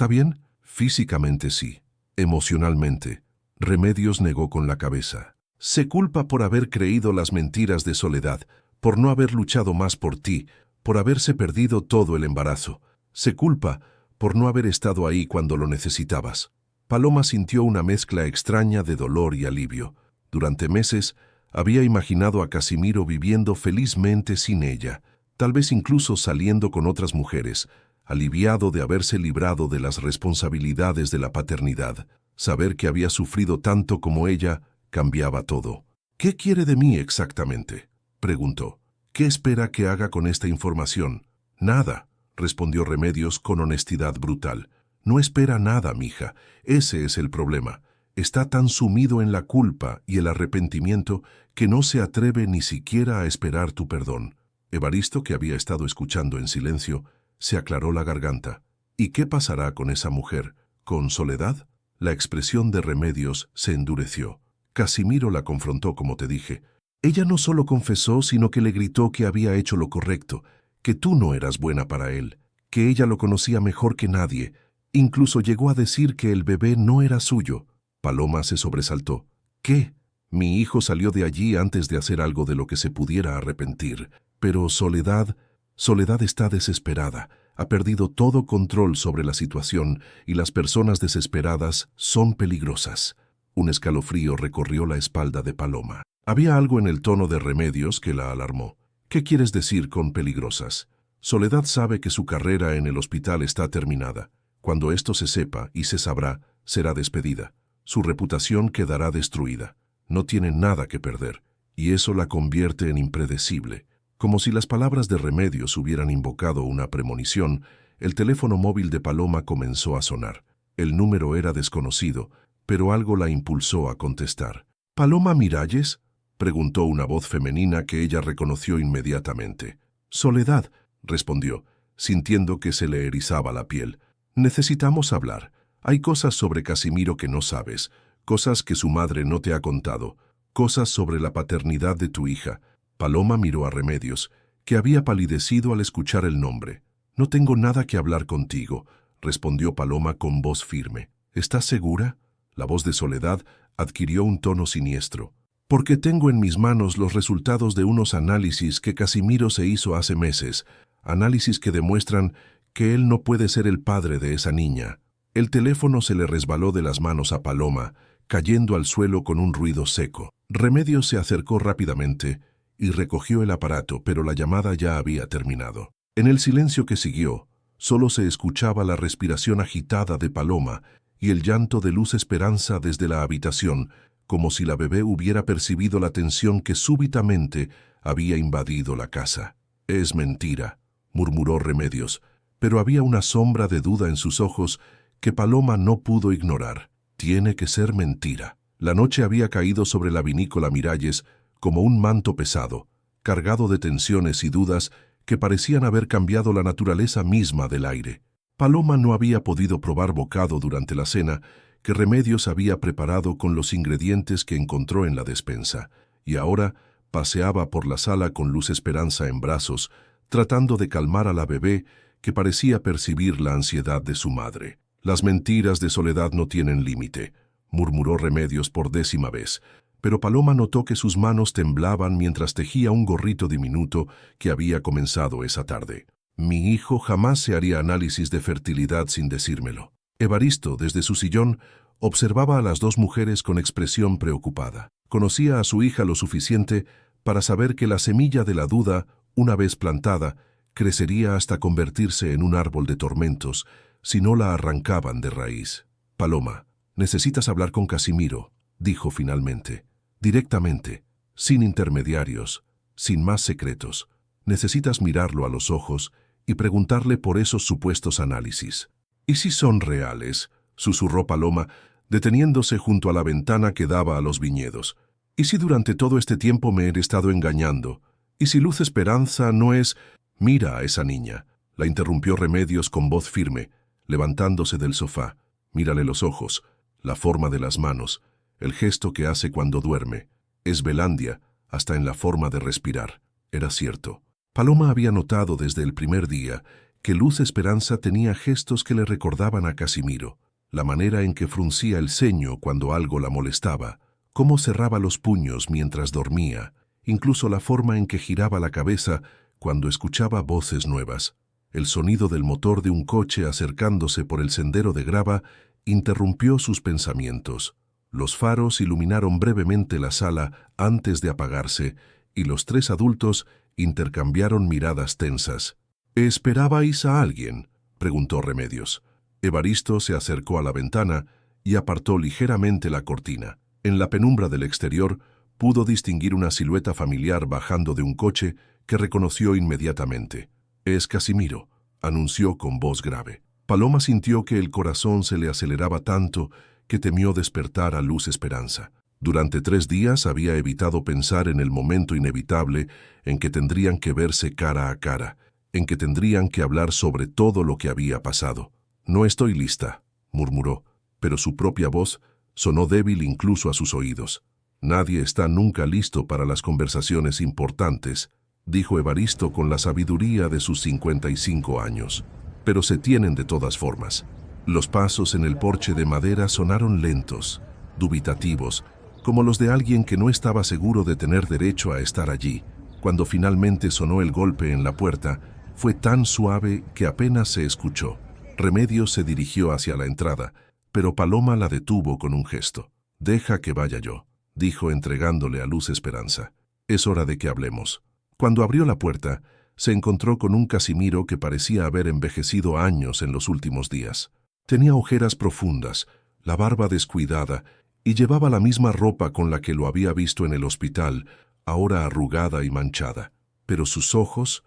bien? Físicamente sí. Emocionalmente. Remedios negó con la cabeza. Se culpa por haber creído las mentiras de Soledad, por no haber luchado más por ti, por haberse perdido todo el embarazo. Se culpa por no haber estado ahí cuando lo necesitabas. Paloma sintió una mezcla extraña de dolor y alivio. Durante meses había imaginado a Casimiro viviendo felizmente sin ella, tal vez incluso saliendo con otras mujeres, aliviado de haberse librado de las responsabilidades de la paternidad. Saber que había sufrido tanto como ella cambiaba todo. —¿Qué quiere de mí exactamente? —preguntó. —¿Qué espera que haga con esta información? —Nada —respondió Remedios con honestidad brutal—. No espera nada, mija. Ese es el problema. Está tan sumido en la culpa y el arrepentimiento que no se atreve ni siquiera a esperar tu perdón. Evaristo, que había estado escuchando en silencio, se aclaró la garganta. —¿Y qué pasará con esa mujer? ¿Con Soledad? La expresión de Remedios se endureció. Casimiro la confrontó, como te dije. Ella no solo confesó, sino que le gritó que había hecho lo correcto, que tú no eras buena para él, que ella lo conocía mejor que nadie. Incluso llegó a decir que el bebé no era suyo. Paloma se sobresaltó. —¿Qué? Mi hijo salió de allí antes de hacer algo de lo que se pudiera arrepentir. Pero Soledad está desesperada. Ha perdido todo control sobre la situación y las personas desesperadas son peligrosas. Un escalofrío recorrió la espalda de Paloma. Había algo en el tono de Remedios que la alarmó. —¿Qué quieres decir con peligrosas? Soledad sabe que su carrera en el hospital está terminada. Cuando esto se sepa y se sabrá, será despedida. Su reputación quedará destruida. No tiene nada que perder, y eso la convierte en impredecible. Como si las palabras de Remedios hubieran invocado una premonición, el teléfono móvil de Paloma comenzó a sonar. El número era desconocido, pero algo la impulsó a contestar. —¿Paloma Miralles? —preguntó una voz femenina que ella reconoció inmediatamente. —Soledad —respondió, sintiendo que se le erizaba la piel—. Necesitamos hablar. Hay cosas sobre Casimiro que no sabes, cosas que su madre no te ha contado, cosas sobre la paternidad de tu hija. Paloma miró a Remedios, que había palidecido al escuchar el nombre. —No tengo nada que hablar contigo —respondió Paloma con voz firme. —¿Estás segura? La voz de Soledad adquirió un tono siniestro. —Porque tengo en mis manos los resultados de unos análisis que Casimiro se hizo hace meses, análisis que demuestran que él no puede ser el padre de esa niña. El teléfono se le resbaló de las manos a Paloma, cayendo al suelo con un ruido seco. Remedios se acercó rápidamente y recogió el aparato, pero la llamada ya había terminado. En el silencio que siguió, solo se escuchaba la respiración agitada de Paloma y el llanto de Luz Esperanza desde la habitación, como si la bebé hubiera percibido la tensión que súbitamente había invadido la casa. —Es mentira —murmuró Remedios, pero había una sombra de duda en sus ojos que Paloma no pudo ignorar. Tiene que ser mentira. La noche había caído sobre la vinícola Miralles como un manto pesado, cargado de tensiones y dudas que parecían haber cambiado la naturaleza misma del aire. Paloma no había podido probar bocado durante la cena que Remedios había preparado con los ingredientes que encontró en la despensa, y ahora paseaba por la sala con Luz Esperanza en brazos, tratando de calmar a la bebé que parecía percibir la ansiedad de su madre. —Las mentiras de Soledad no tienen límite —murmuró Remedios por 10ª vez—, pero Paloma notó que sus manos temblaban mientras tejía un gorrito diminuto que había comenzado esa tarde. Mi hijo jamás se haría análisis de fertilidad sin decírmelo. Evaristo, desde su sillón, observaba a las dos mujeres con expresión preocupada. Conocía a su hija lo suficiente para saber que la semilla de la duda, una vez plantada, crecería hasta convertirse en un árbol de tormentos si no la arrancaban de raíz. —Paloma, necesitas hablar con Casimiro —dijo finalmente—, directamente, sin intermediarios. sin más secretos. Necesitas mirarlo a los ojos y preguntarle por esos supuestos análisis. ¿Y si son reales?, susurró Paloma, deteniéndose junto a la ventana que daba a los viñedos. ¿Y si durante todo este tiempo me he estado engañando? ¿Y si Luz Esperanza no es...? Mira a esa niña, la interrumpió Remedios con voz firme, levantándose del sofá. Mírale los ojos, la forma de las manos, el gesto que hace cuando duerme. Es Belandia, hasta en la forma de respirar. Era cierto. Paloma había notado desde el primer día que Luz Esperanza tenía gestos que le recordaban a Casimiro. La manera en que fruncía el ceño cuando algo la molestaba, cómo cerraba los puños mientras dormía, incluso la forma en que giraba la cabeza cuando escuchaba voces nuevas. El sonido del motor de un coche acercándose por el sendero de grava interrumpió sus pensamientos. Los faros iluminaron brevemente la sala antes de apagarse y los tres adultos intercambiaron miradas tensas. ¿Esperabais a alguien?, preguntó Remedios. Evaristo se acercó a la ventana y apartó ligeramente la cortina. En la penumbra del exterior pudo distinguir una silueta familiar bajando de un coche que reconoció inmediatamente. «Es Casimiro», anunció con voz grave. Paloma sintió que el corazón se le aceleraba tanto que temió despertar a Luz Esperanza. Durante 3 días había evitado pensar en el momento inevitable en que tendrían que verse cara a cara, en que tendrían que hablar sobre todo lo que había pasado. «No estoy lista», murmuró, pero su propia voz sonó débil incluso a sus oídos. «Nadie está nunca listo para las conversaciones importantes», dijo Evaristo con la sabiduría de sus 55 años. «Pero se tienen de todas formas». Los pasos en el porche de madera sonaron lentos, dubitativos, como los de alguien que no estaba seguro de tener derecho a estar allí. Cuando finalmente sonó el golpe en la puerta, fue tan suave que apenas se escuchó. Remedios se dirigió hacia la entrada, pero Paloma la detuvo con un gesto. «Deja que vaya yo», dijo entregándole a Luz Esperanza. «Es hora de que hablemos». Cuando abrió la puerta, se encontró con un Casimiro que parecía haber envejecido años en los últimos días. Tenía ojeras profundas, la barba descuidada, y llevaba la misma ropa con la que lo había visto en el hospital, ahora arrugada y manchada. Pero sus ojos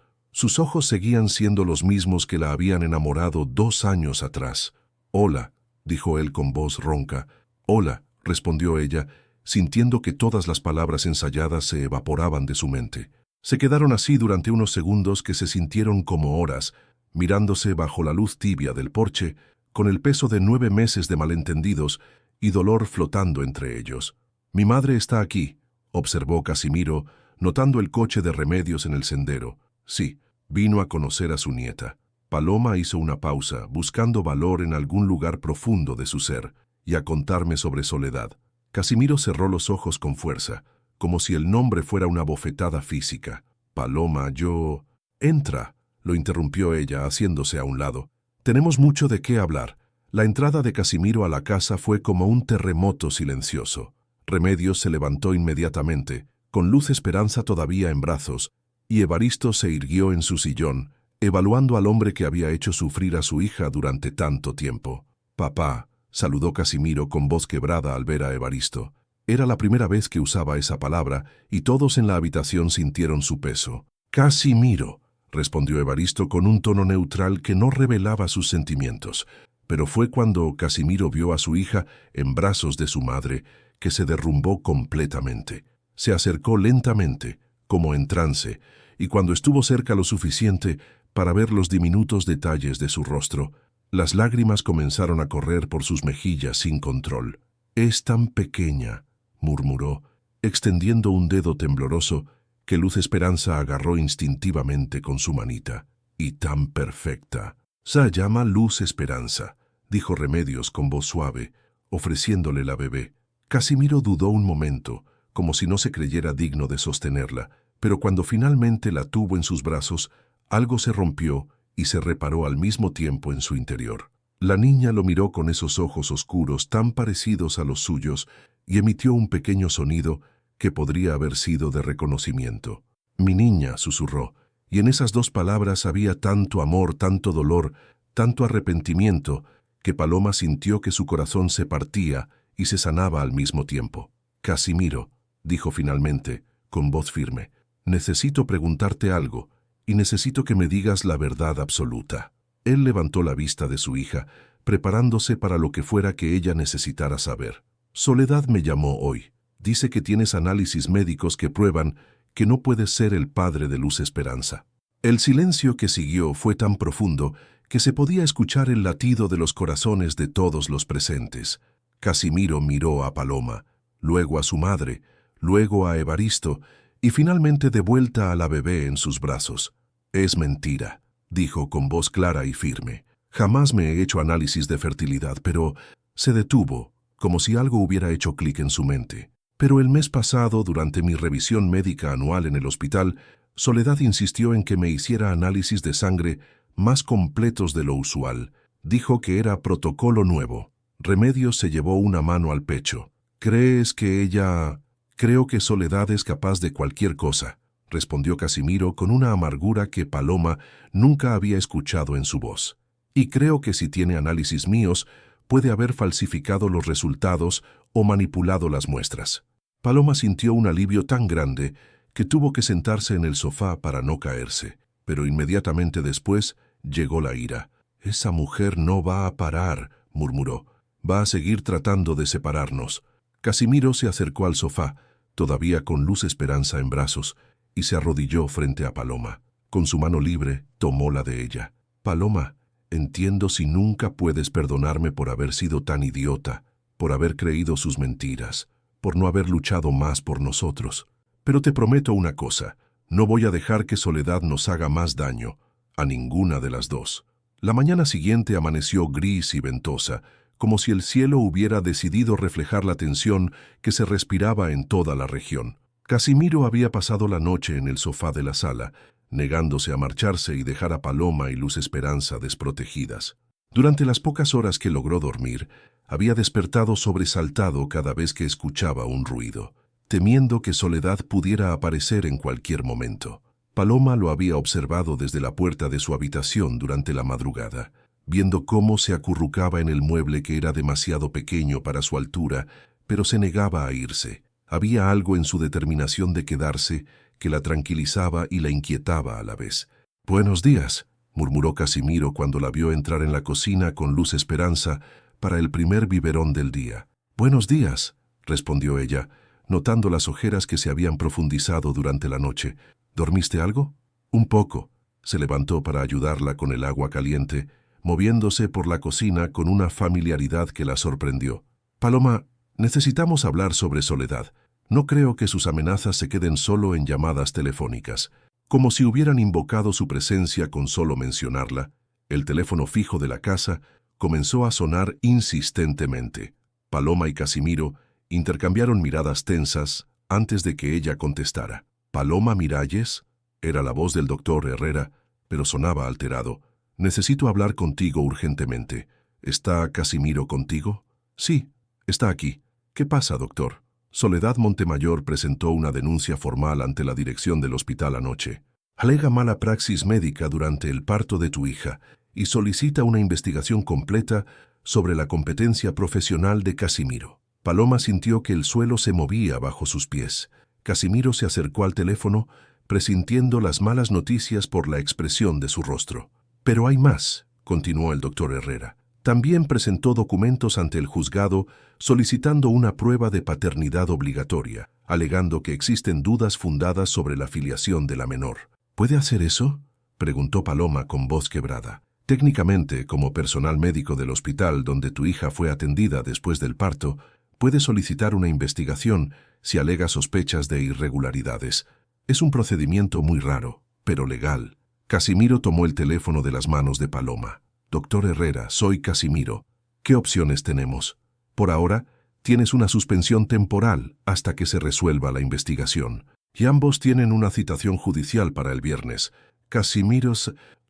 seguían siendo los mismos que la habían enamorado 2 años atrás. «Hola», dijo él con voz ronca. «Hola», respondió ella, sintiendo que todas las palabras ensayadas se evaporaban de su mente. Se quedaron así durante unos segundos que se sintieron como horas, mirándose bajo la luz tibia del porche, con el peso de 9 meses de malentendidos y dolor flotando entre ellos. «Mi madre está aquí», observó Casimiro, notando el coche de Remedios en el sendero. «Sí, vino a conocer a su nieta». Paloma hizo una pausa, buscando valor en algún lugar profundo de su ser, y a contarme sobre Soledad. Casimiro cerró los ojos con fuerza, como si el nombre fuera una bofetada física. «Paloma, yo...» «Entra», lo interrumpió ella, haciéndose a un lado. «Tenemos mucho de qué hablar». La entrada de Casimiro a la casa fue como un terremoto silencioso. Remedios se levantó inmediatamente, con Luz Esperanza todavía en brazos, y Evaristo se irguió en su sillón, evaluando al hombre que había hecho sufrir a su hija durante tanto tiempo. «Papá», saludó Casimiro con voz quebrada al ver a Evaristo. Era la primera vez que usaba esa palabra, y todos en la habitación sintieron su peso. «Casimiro», respondió Evaristo con un tono neutral que no revelaba sus sentimientos. Pero fue cuando Casimiro vio a su hija en brazos de su madre que se derrumbó completamente. Se acercó lentamente, como en trance, y cuando estuvo cerca lo suficiente para ver los diminutos detalles de su rostro, las lágrimas comenzaron a correr por sus mejillas sin control. «Es tan pequeña», murmuró, extendiendo un dedo tembloroso que Luz Esperanza agarró instintivamente con su manita. «Y tan perfecta». «Se llama Luz Esperanza», dijo Remedios con voz suave, ofreciéndole la bebé. Casimiro dudó un momento, como si no se creyera digno de sostenerla, pero cuando finalmente la tuvo en sus brazos, algo se rompió y se reparó al mismo tiempo en su interior. La niña lo miró con esos ojos oscuros tan parecidos a los suyos y emitió un pequeño sonido que podría haber sido de reconocimiento. «Mi niña», susurró, y en esas 2 palabras había tanto amor, tanto dolor, tanto arrepentimiento, que Paloma sintió que su corazón se partía y se sanaba al mismo tiempo. «Casimiro», dijo finalmente, con voz firme, necesito preguntarte algo, y necesito que me digas la verdad absoluta. Él levantó la vista de su hija, preparándose para lo que fuera que ella necesitara saber. Soledad me llamó hoy. Dice que tienes análisis médicos que prueban que no puedes ser el padre de Luz Esperanza. El silencio que siguió fue tan profundo que se podía escuchar el latido de los corazones de todos los presentes. Casimiro miró a Paloma, luego a su madre, luego a Evaristo, y finalmente de vuelta a la bebé en sus brazos. «Es mentira», dijo con voz clara y firme. «Jamás me he hecho análisis de fertilidad, pero…» Se detuvo, como si algo hubiera hecho clic en su mente. Pero el mes pasado, durante mi revisión médica anual en el hospital, Soledad insistió en que me hiciera análisis de sangre más completos de lo usual. Dijo que era protocolo nuevo. Remedios se llevó una mano al pecho. «¿Crees que ella…?» «Creo que Soledad es capaz de cualquier cosa», respondió Casimiro con una amargura que Paloma nunca había escuchado en su voz. «Y creo que si tiene análisis míos, puede haber falsificado los resultados o manipulado las muestras». Paloma sintió un alivio tan grande que tuvo que sentarse en el sofá para no caerse, pero inmediatamente después llegó la ira. «Esa mujer no va a parar», murmuró. «Va a seguir tratando de separarnos». Casimiro se acercó al sofá, todavía con Luz Esperanza en brazos, y se arrodilló frente a Paloma. Con su mano libre, tomó la de ella. «Paloma, entiendo si nunca puedes perdonarme por haber sido tan idiota, por haber creído sus mentiras, por no haber luchado más por nosotros. Pero te prometo una cosa, no voy a dejar que Soledad nos haga más daño, a ninguna de las dos». La mañana siguiente amaneció gris y ventosa, como si el cielo hubiera decidido reflejar la tensión que se respiraba en toda la región. Casimiro había pasado la noche en el sofá de la sala, negándose a marcharse y dejar a Paloma y Luz Esperanza desprotegidas. Durante las pocas horas que logró dormir, había despertado sobresaltado cada vez que escuchaba un ruido, temiendo que Soledad pudiera aparecer en cualquier momento. Paloma lo había observado desde la puerta de su habitación durante la madrugada, viendo cómo se acurrucaba en el mueble que era demasiado pequeño para su altura, pero se negaba a irse. Había algo en su determinación de quedarse que la tranquilizaba y la inquietaba a la vez. «Buenos días», murmuró Casimiro cuando la vio entrar en la cocina con Luz Esperanza para el primer biberón del día. «Buenos días», respondió ella, notando las ojeras que se habían profundizado durante la noche. «¿Dormiste algo?» «Un poco». Se levantó para ayudarla con el agua caliente, moviéndose por la cocina con una familiaridad que la sorprendió. «Paloma, necesitamos hablar sobre Soledad. No creo que sus amenazas se queden solo en llamadas telefónicas». Como si hubieran invocado su presencia con solo mencionarla, el teléfono fijo de la casa comenzó a sonar insistentemente. Paloma y Casimiro intercambiaron miradas tensas antes de que ella contestara. «¿Paloma Miralles?» Era la voz del doctor Herrera, pero sonaba alterado. «Necesito hablar contigo urgentemente. ¿Está Casimiro contigo?» «Sí, está aquí». «¿Qué pasa, doctor?» Soledad Montemayor presentó una denuncia formal ante la dirección del hospital anoche. Alega mala praxis médica durante el parto de tu hija y solicita una investigación completa sobre la competencia profesional de Casimiro. Paloma sintió que el suelo se movía bajo sus pies. Casimiro se acercó al teléfono, presintiendo las malas noticias por la expresión de su rostro. «Pero hay más», continuó el doctor Herrera. También presentó documentos ante el juzgado solicitando una prueba de paternidad obligatoria, alegando que existen dudas fundadas sobre la filiación de la menor. «¿Puede hacer eso?», preguntó Paloma con voz quebrada. «Técnicamente, como personal médico del hospital donde tu hija fue atendida después del parto, puede solicitar una investigación si alega sospechas de irregularidades. Es un procedimiento muy raro, pero legal». Casimiro tomó el teléfono de las manos de Paloma. «Doctor Herrera, soy Casimiro. ¿Qué opciones tenemos? Por ahora, tienes una suspensión temporal hasta que se resuelva la investigación. Y ambos tienen una citación judicial para el viernes. Casimiro,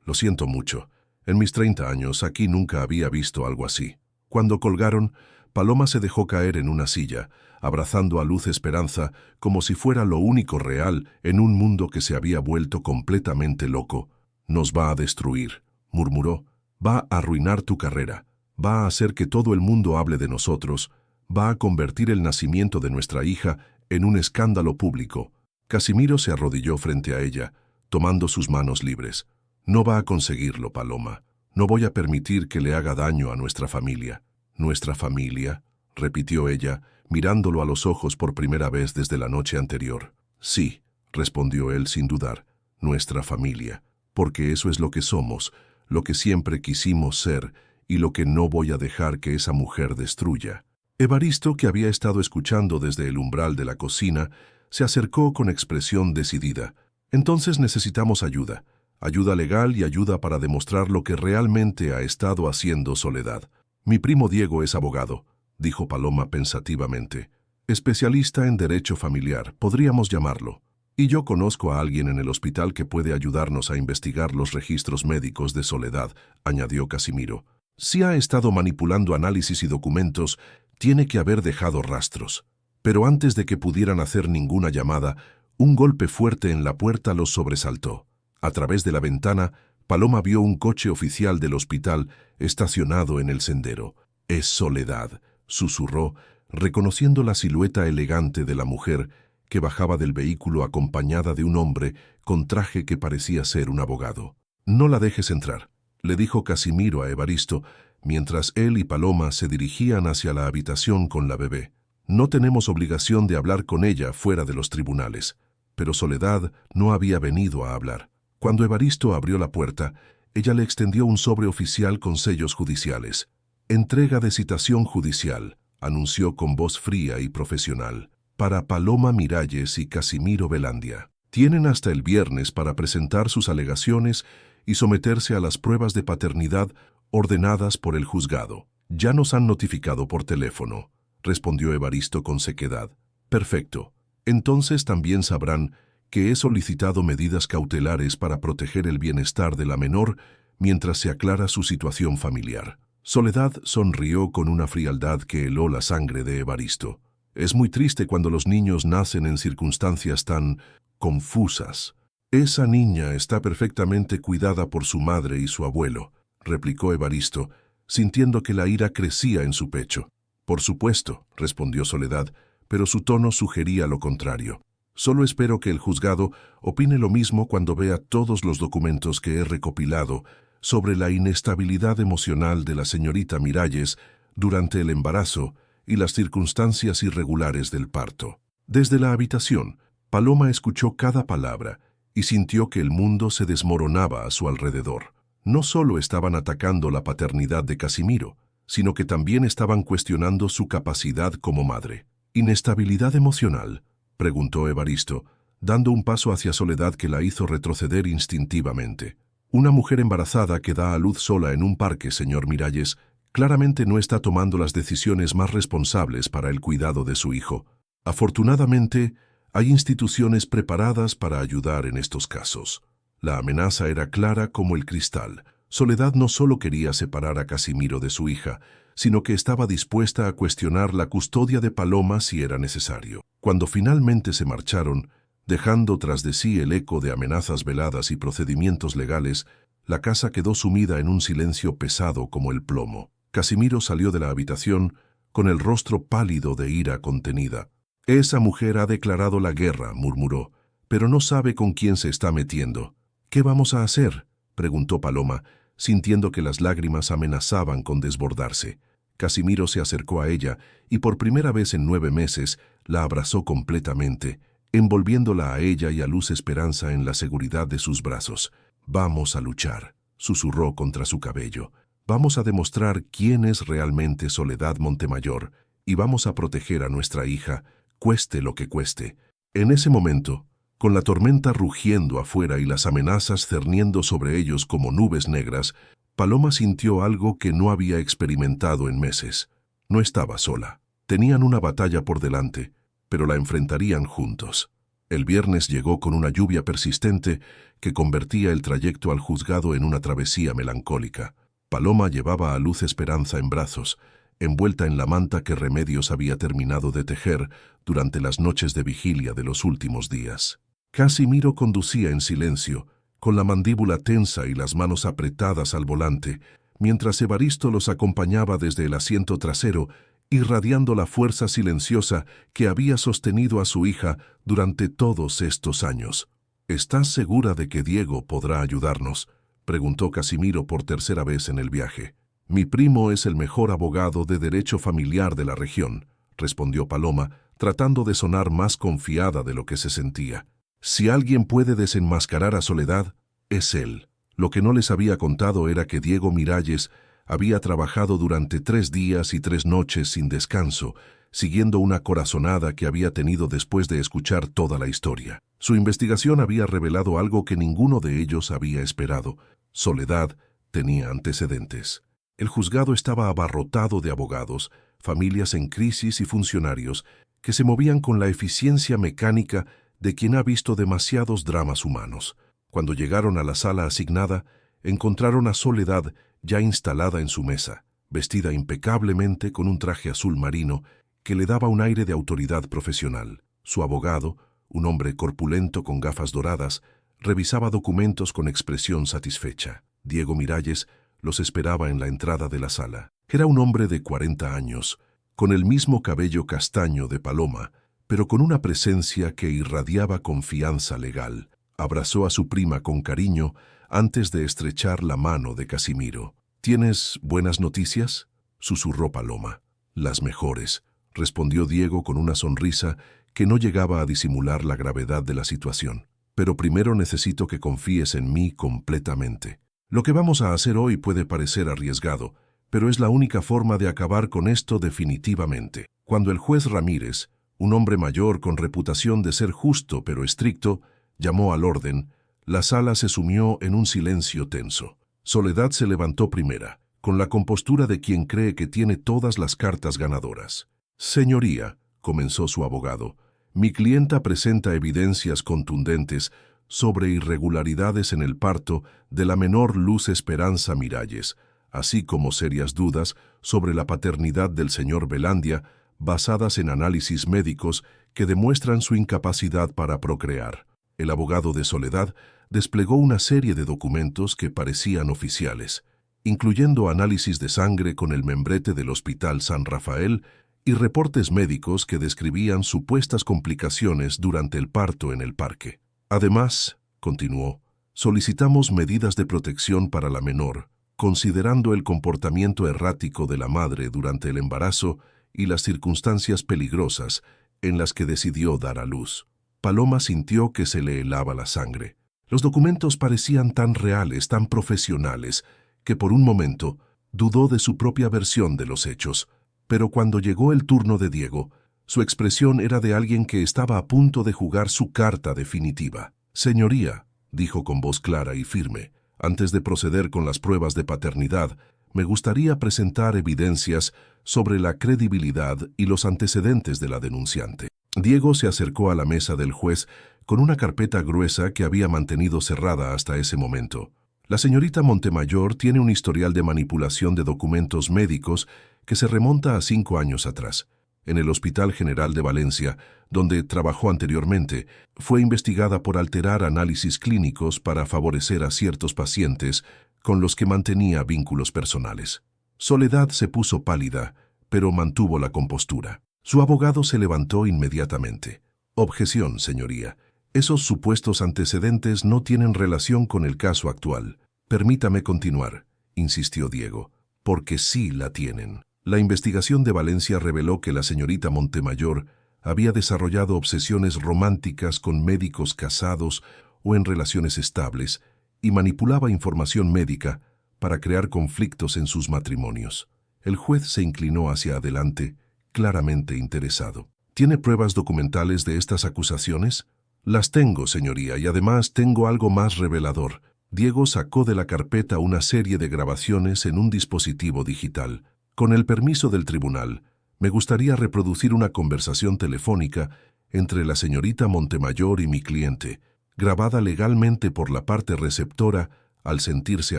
lo siento mucho. En mis 30 años aquí nunca había visto algo así». Cuando colgaron, Paloma se dejó caer en una silla, abrazando a Luz Esperanza como si fuera lo único real en un mundo que se había vuelto completamente loco. «Nos va a destruir», murmuró. «Va a arruinar tu carrera, va a hacer que todo el mundo hable de nosotros, va a convertir el nacimiento de nuestra hija en un escándalo público. Casimiro se arrodilló frente a ella, tomando sus manos libres. No va a conseguirlo, Paloma. No voy a permitir que le haga daño a nuestra familia. ¿Nuestra familia?, repitió ella, mirándolo a los ojos por primera vez desde la noche anterior. Sí, respondió él sin dudar, nuestra familia, porque eso es lo que somos, lo que siempre quisimos ser y lo que no voy a dejar que esa mujer destruya. Evaristo, que había estado escuchando desde el umbral de la cocina, se acercó con expresión decidida. Entonces necesitamos ayuda. Ayuda legal y ayuda para demostrar lo que realmente ha estado haciendo Soledad. Mi primo Diego es abogado, dijo Paloma pensativamente. Especialista en derecho familiar, podríamos llamarlo. Y yo conozco a alguien en el hospital que puede ayudarnos a investigar los registros médicos de Soledad, añadió Casimiro. Si ha estado manipulando análisis y documentos, tiene que haber dejado rastros. Pero antes de que pudieran hacer ninguna llamada, un golpe fuerte en la puerta los sobresaltó. A través de la ventana, Paloma vio un coche oficial del hospital estacionado en el sendero. «Es Soledad», susurró, reconociendo la silueta elegante de la mujer que bajaba del vehículo acompañada de un hombre con traje que parecía ser un abogado. «No la dejes entrar», le dijo Casimiro a Evaristo, mientras él y Paloma se dirigían hacia la habitación con la bebé. «No tenemos obligación de hablar con ella fuera de los tribunales». Pero Soledad no había venido a hablar. Cuando Evaristo abrió la puerta, ella le extendió un sobre oficial con sellos judiciales. «Entrega de citación judicial», anunció con voz fría y profesional, «para Paloma Miralles y Casimiro Velandia. Tienen hasta el viernes para presentar sus alegaciones y someterse a las pruebas de paternidad ordenadas por el juzgado. Ya nos han notificado por teléfono», respondió Evaristo con sequedad. «Perfecto. Entonces también sabrán que he solicitado medidas cautelares para proteger el bienestar de la menor mientras se aclara su situación familiar». Soledad sonrió con una frialdad que heló la sangre de Evaristo. «Es muy triste cuando los niños nacen en circunstancias tan confusas». «Esa niña está perfectamente cuidada por su madre y su abuelo», replicó Evaristo, sintiendo que la ira crecía en su pecho. «Por supuesto», respondió Soledad, pero su tono sugería lo contrario. «Solo espero que el juzgado opine lo mismo cuando vea todos los documentos que he recopilado sobre la inestabilidad emocional de la señorita Miralles durante el embarazo y las circunstancias irregulares del parto». Desde la habitación, Paloma escuchó cada palabra y sintió que el mundo se desmoronaba a su alrededor. No solo estaban atacando la paternidad de Casimiro, sino que también estaban cuestionando su capacidad como madre. «¿Inestabilidad emocional?», preguntó Evaristo, dando un paso hacia Soledad que la hizo retroceder instintivamente. «Una mujer embarazada que da a luz sola en un parque, señor Miralles, claramente no está tomando las decisiones más responsables para el cuidado de su hijo. Afortunadamente, hay instituciones preparadas para ayudar en estos casos». La amenaza era clara como el cristal. Soledad no solo quería separar a Casimiro de su hija, sino que estaba dispuesta a cuestionar la custodia de Paloma si era necesario. Cuando finalmente se marcharon, dejando tras de sí el eco de amenazas veladas y procedimientos legales, la casa quedó sumida en un silencio pesado como el plomo. Casimiro salió de la habitación con el rostro pálido de ira contenida. «Esa mujer ha declarado la guerra», murmuró, «pero no sabe con quién se está metiendo». «¿Qué vamos a hacer?», preguntó Paloma, sintiendo que las lágrimas amenazaban con desbordarse. Casimiro se acercó a ella y por primera vez en 9 meses la abrazó completamente, envolviéndola a ella y a Luz Esperanza en la seguridad de sus brazos. «Vamos a luchar», susurró contra su cabello. «Vamos a demostrar quién es realmente Soledad Montemayor y vamos a proteger a nuestra hija, cueste lo que cueste». En ese momento, con la tormenta rugiendo afuera y las amenazas cerniendo sobre ellos como nubes negras, Paloma sintió algo que no había experimentado en meses. No estaba sola. Tenían una batalla por delante, pero la enfrentarían juntos. El viernes llegó con una lluvia persistente que convertía el trayecto al juzgado en una travesía melancólica. Paloma llevaba a Luz Esperanza en brazos, envuelta en la manta que Remedios había terminado de tejer durante las noches de vigilia de los últimos días. Casimiro conducía en silencio, con la mandíbula tensa y las manos apretadas al volante, mientras Evaristo los acompañaba desde el asiento trasero, irradiando la fuerza silenciosa que había sostenido a su hija durante todos estos años. ¿Estás segura de que Diego podrá ayudarnos?, preguntó Casimiro por tercera vez en el viaje. Mi primo es el mejor abogado de derecho familiar de la región, respondió Paloma, tratando de sonar más confiada de lo que se sentía. Si alguien puede desenmascarar a Soledad, es él. Lo que no les había contado era que Diego Miralles había trabajado durante 3 días y 3 noches sin descanso, siguiendo una corazonada que había tenido después de escuchar toda la historia. Su investigación había revelado algo que ninguno de ellos había esperado. Soledad tenía antecedentes. El juzgado estaba abarrotado de abogados, familias en crisis y funcionarios que se movían con la eficiencia mecánica de quien ha visto demasiados dramas humanos. Cuando llegaron a la sala asignada, encontraron a Soledad ya instalada en su mesa, vestida impecablemente con un traje azul marino que le daba un aire de autoridad profesional. Su abogado, un hombre corpulento con gafas doradas, revisaba documentos con expresión satisfecha. Diego Miralles los esperaba en la entrada de la sala. Era un hombre de 40 años, con el mismo cabello castaño de Paloma, pero con una presencia que irradiaba confianza legal. Abrazó a su prima con cariño antes de estrechar la mano de Casimiro. ¿Tienes buenas noticias?, susurró Paloma. Las mejores, respondió Diego con una sonrisa que no llegaba a disimular la gravedad de la situación. Pero primero necesito que confíes en mí completamente. Lo que vamos a hacer hoy puede parecer arriesgado, pero es la única forma de acabar con esto definitivamente. Cuando el juez Ramírez, un hombre mayor con reputación de ser justo pero estricto, llamó al orden, la sala se sumió en un silencio tenso. Soledad se levantó primera, con la compostura de quien cree que tiene todas las cartas ganadoras. Señoría, comenzó su abogado, mi clienta presenta evidencias contundentes sobre irregularidades en el parto de la menor Luz Esperanza Miralles, así como serias dudas sobre la paternidad del señor Velandia, basadas en análisis médicos que demuestran su incapacidad para procrear. El abogado de Soledad desplegó una serie de documentos que parecían oficiales, incluyendo análisis de sangre con el membrete del Hospital San Rafael y reportes médicos que describían supuestas complicaciones durante el parto en el parque. Además, continuó, solicitamos medidas de protección para la menor, considerando el comportamiento errático de la madre durante el embarazo y las circunstancias peligrosas en las que decidió dar a luz. Paloma sintió que se le helaba la sangre. Los documentos parecían tan reales, tan profesionales, que por un momento dudó de su propia versión de los hechos. Pero cuando llegó el turno de Diego, su expresión era de alguien que estaba a punto de jugar su carta definitiva. Señoría, dijo con voz clara y firme, antes de proceder con las pruebas de paternidad, me gustaría presentar evidencias sobre la credibilidad y los antecedentes de la denunciante. Diego se acercó a la mesa del juez con una carpeta gruesa que había mantenido cerrada hasta ese momento. La señorita Montemayor tiene un historial de manipulación de documentos médicos que se remonta a 5 años atrás. En el Hospital General de Valencia, donde trabajó anteriormente, fue investigada por alterar análisis clínicos para favorecer a ciertos pacientes con los que mantenía vínculos personales. Soledad se puso pálida, pero mantuvo la compostura. Su abogado se levantó inmediatamente. Objeción, señoría. Esos supuestos antecedentes no tienen relación con el caso actual. Permítame continuar, insistió Diego, porque sí la tienen. La investigación de Valencia reveló que la señorita Montemayor había desarrollado obsesiones románticas con médicos casados o en relaciones estables y manipulaba información médica para crear conflictos en sus matrimonios. El juez se inclinó hacia adelante, claramente interesado. ¿Tiene pruebas documentales de estas acusaciones? Las tengo, señoría, y además tengo algo más revelador. Diego sacó de la carpeta una serie de grabaciones en un dispositivo digital. Con el permiso del tribunal, me gustaría reproducir una conversación telefónica entre la señorita Montemayor y mi cliente, grabada legalmente por la parte receptora al sentirse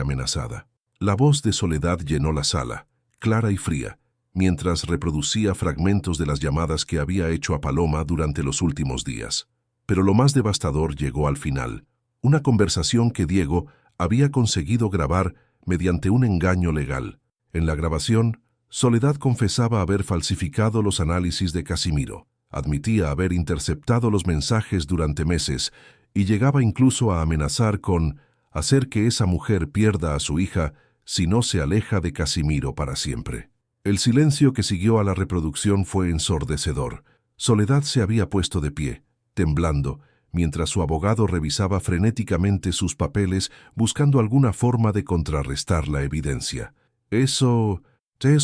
amenazada. La voz de Soledad llenó la sala, clara y fría, mientras reproducía fragmentos de las llamadas que había hecho a Paloma durante los últimos días. Pero lo más devastador llegó al final, una conversación que Diego había conseguido grabar mediante un engaño legal. En la grabación, Soledad confesaba haber falsificado los análisis de Casimiro, admitía haber interceptado los mensajes durante meses y llegaba incluso a amenazar con hacer que esa mujer pierda a su hija si no se aleja de Casimiro para siempre. El silencio que siguió a la reproducción fue ensordecedor. Soledad se había puesto de pie, temblando, mientras su abogado revisaba frenéticamente sus papeles buscando alguna forma de contrarrestar la evidencia. Eso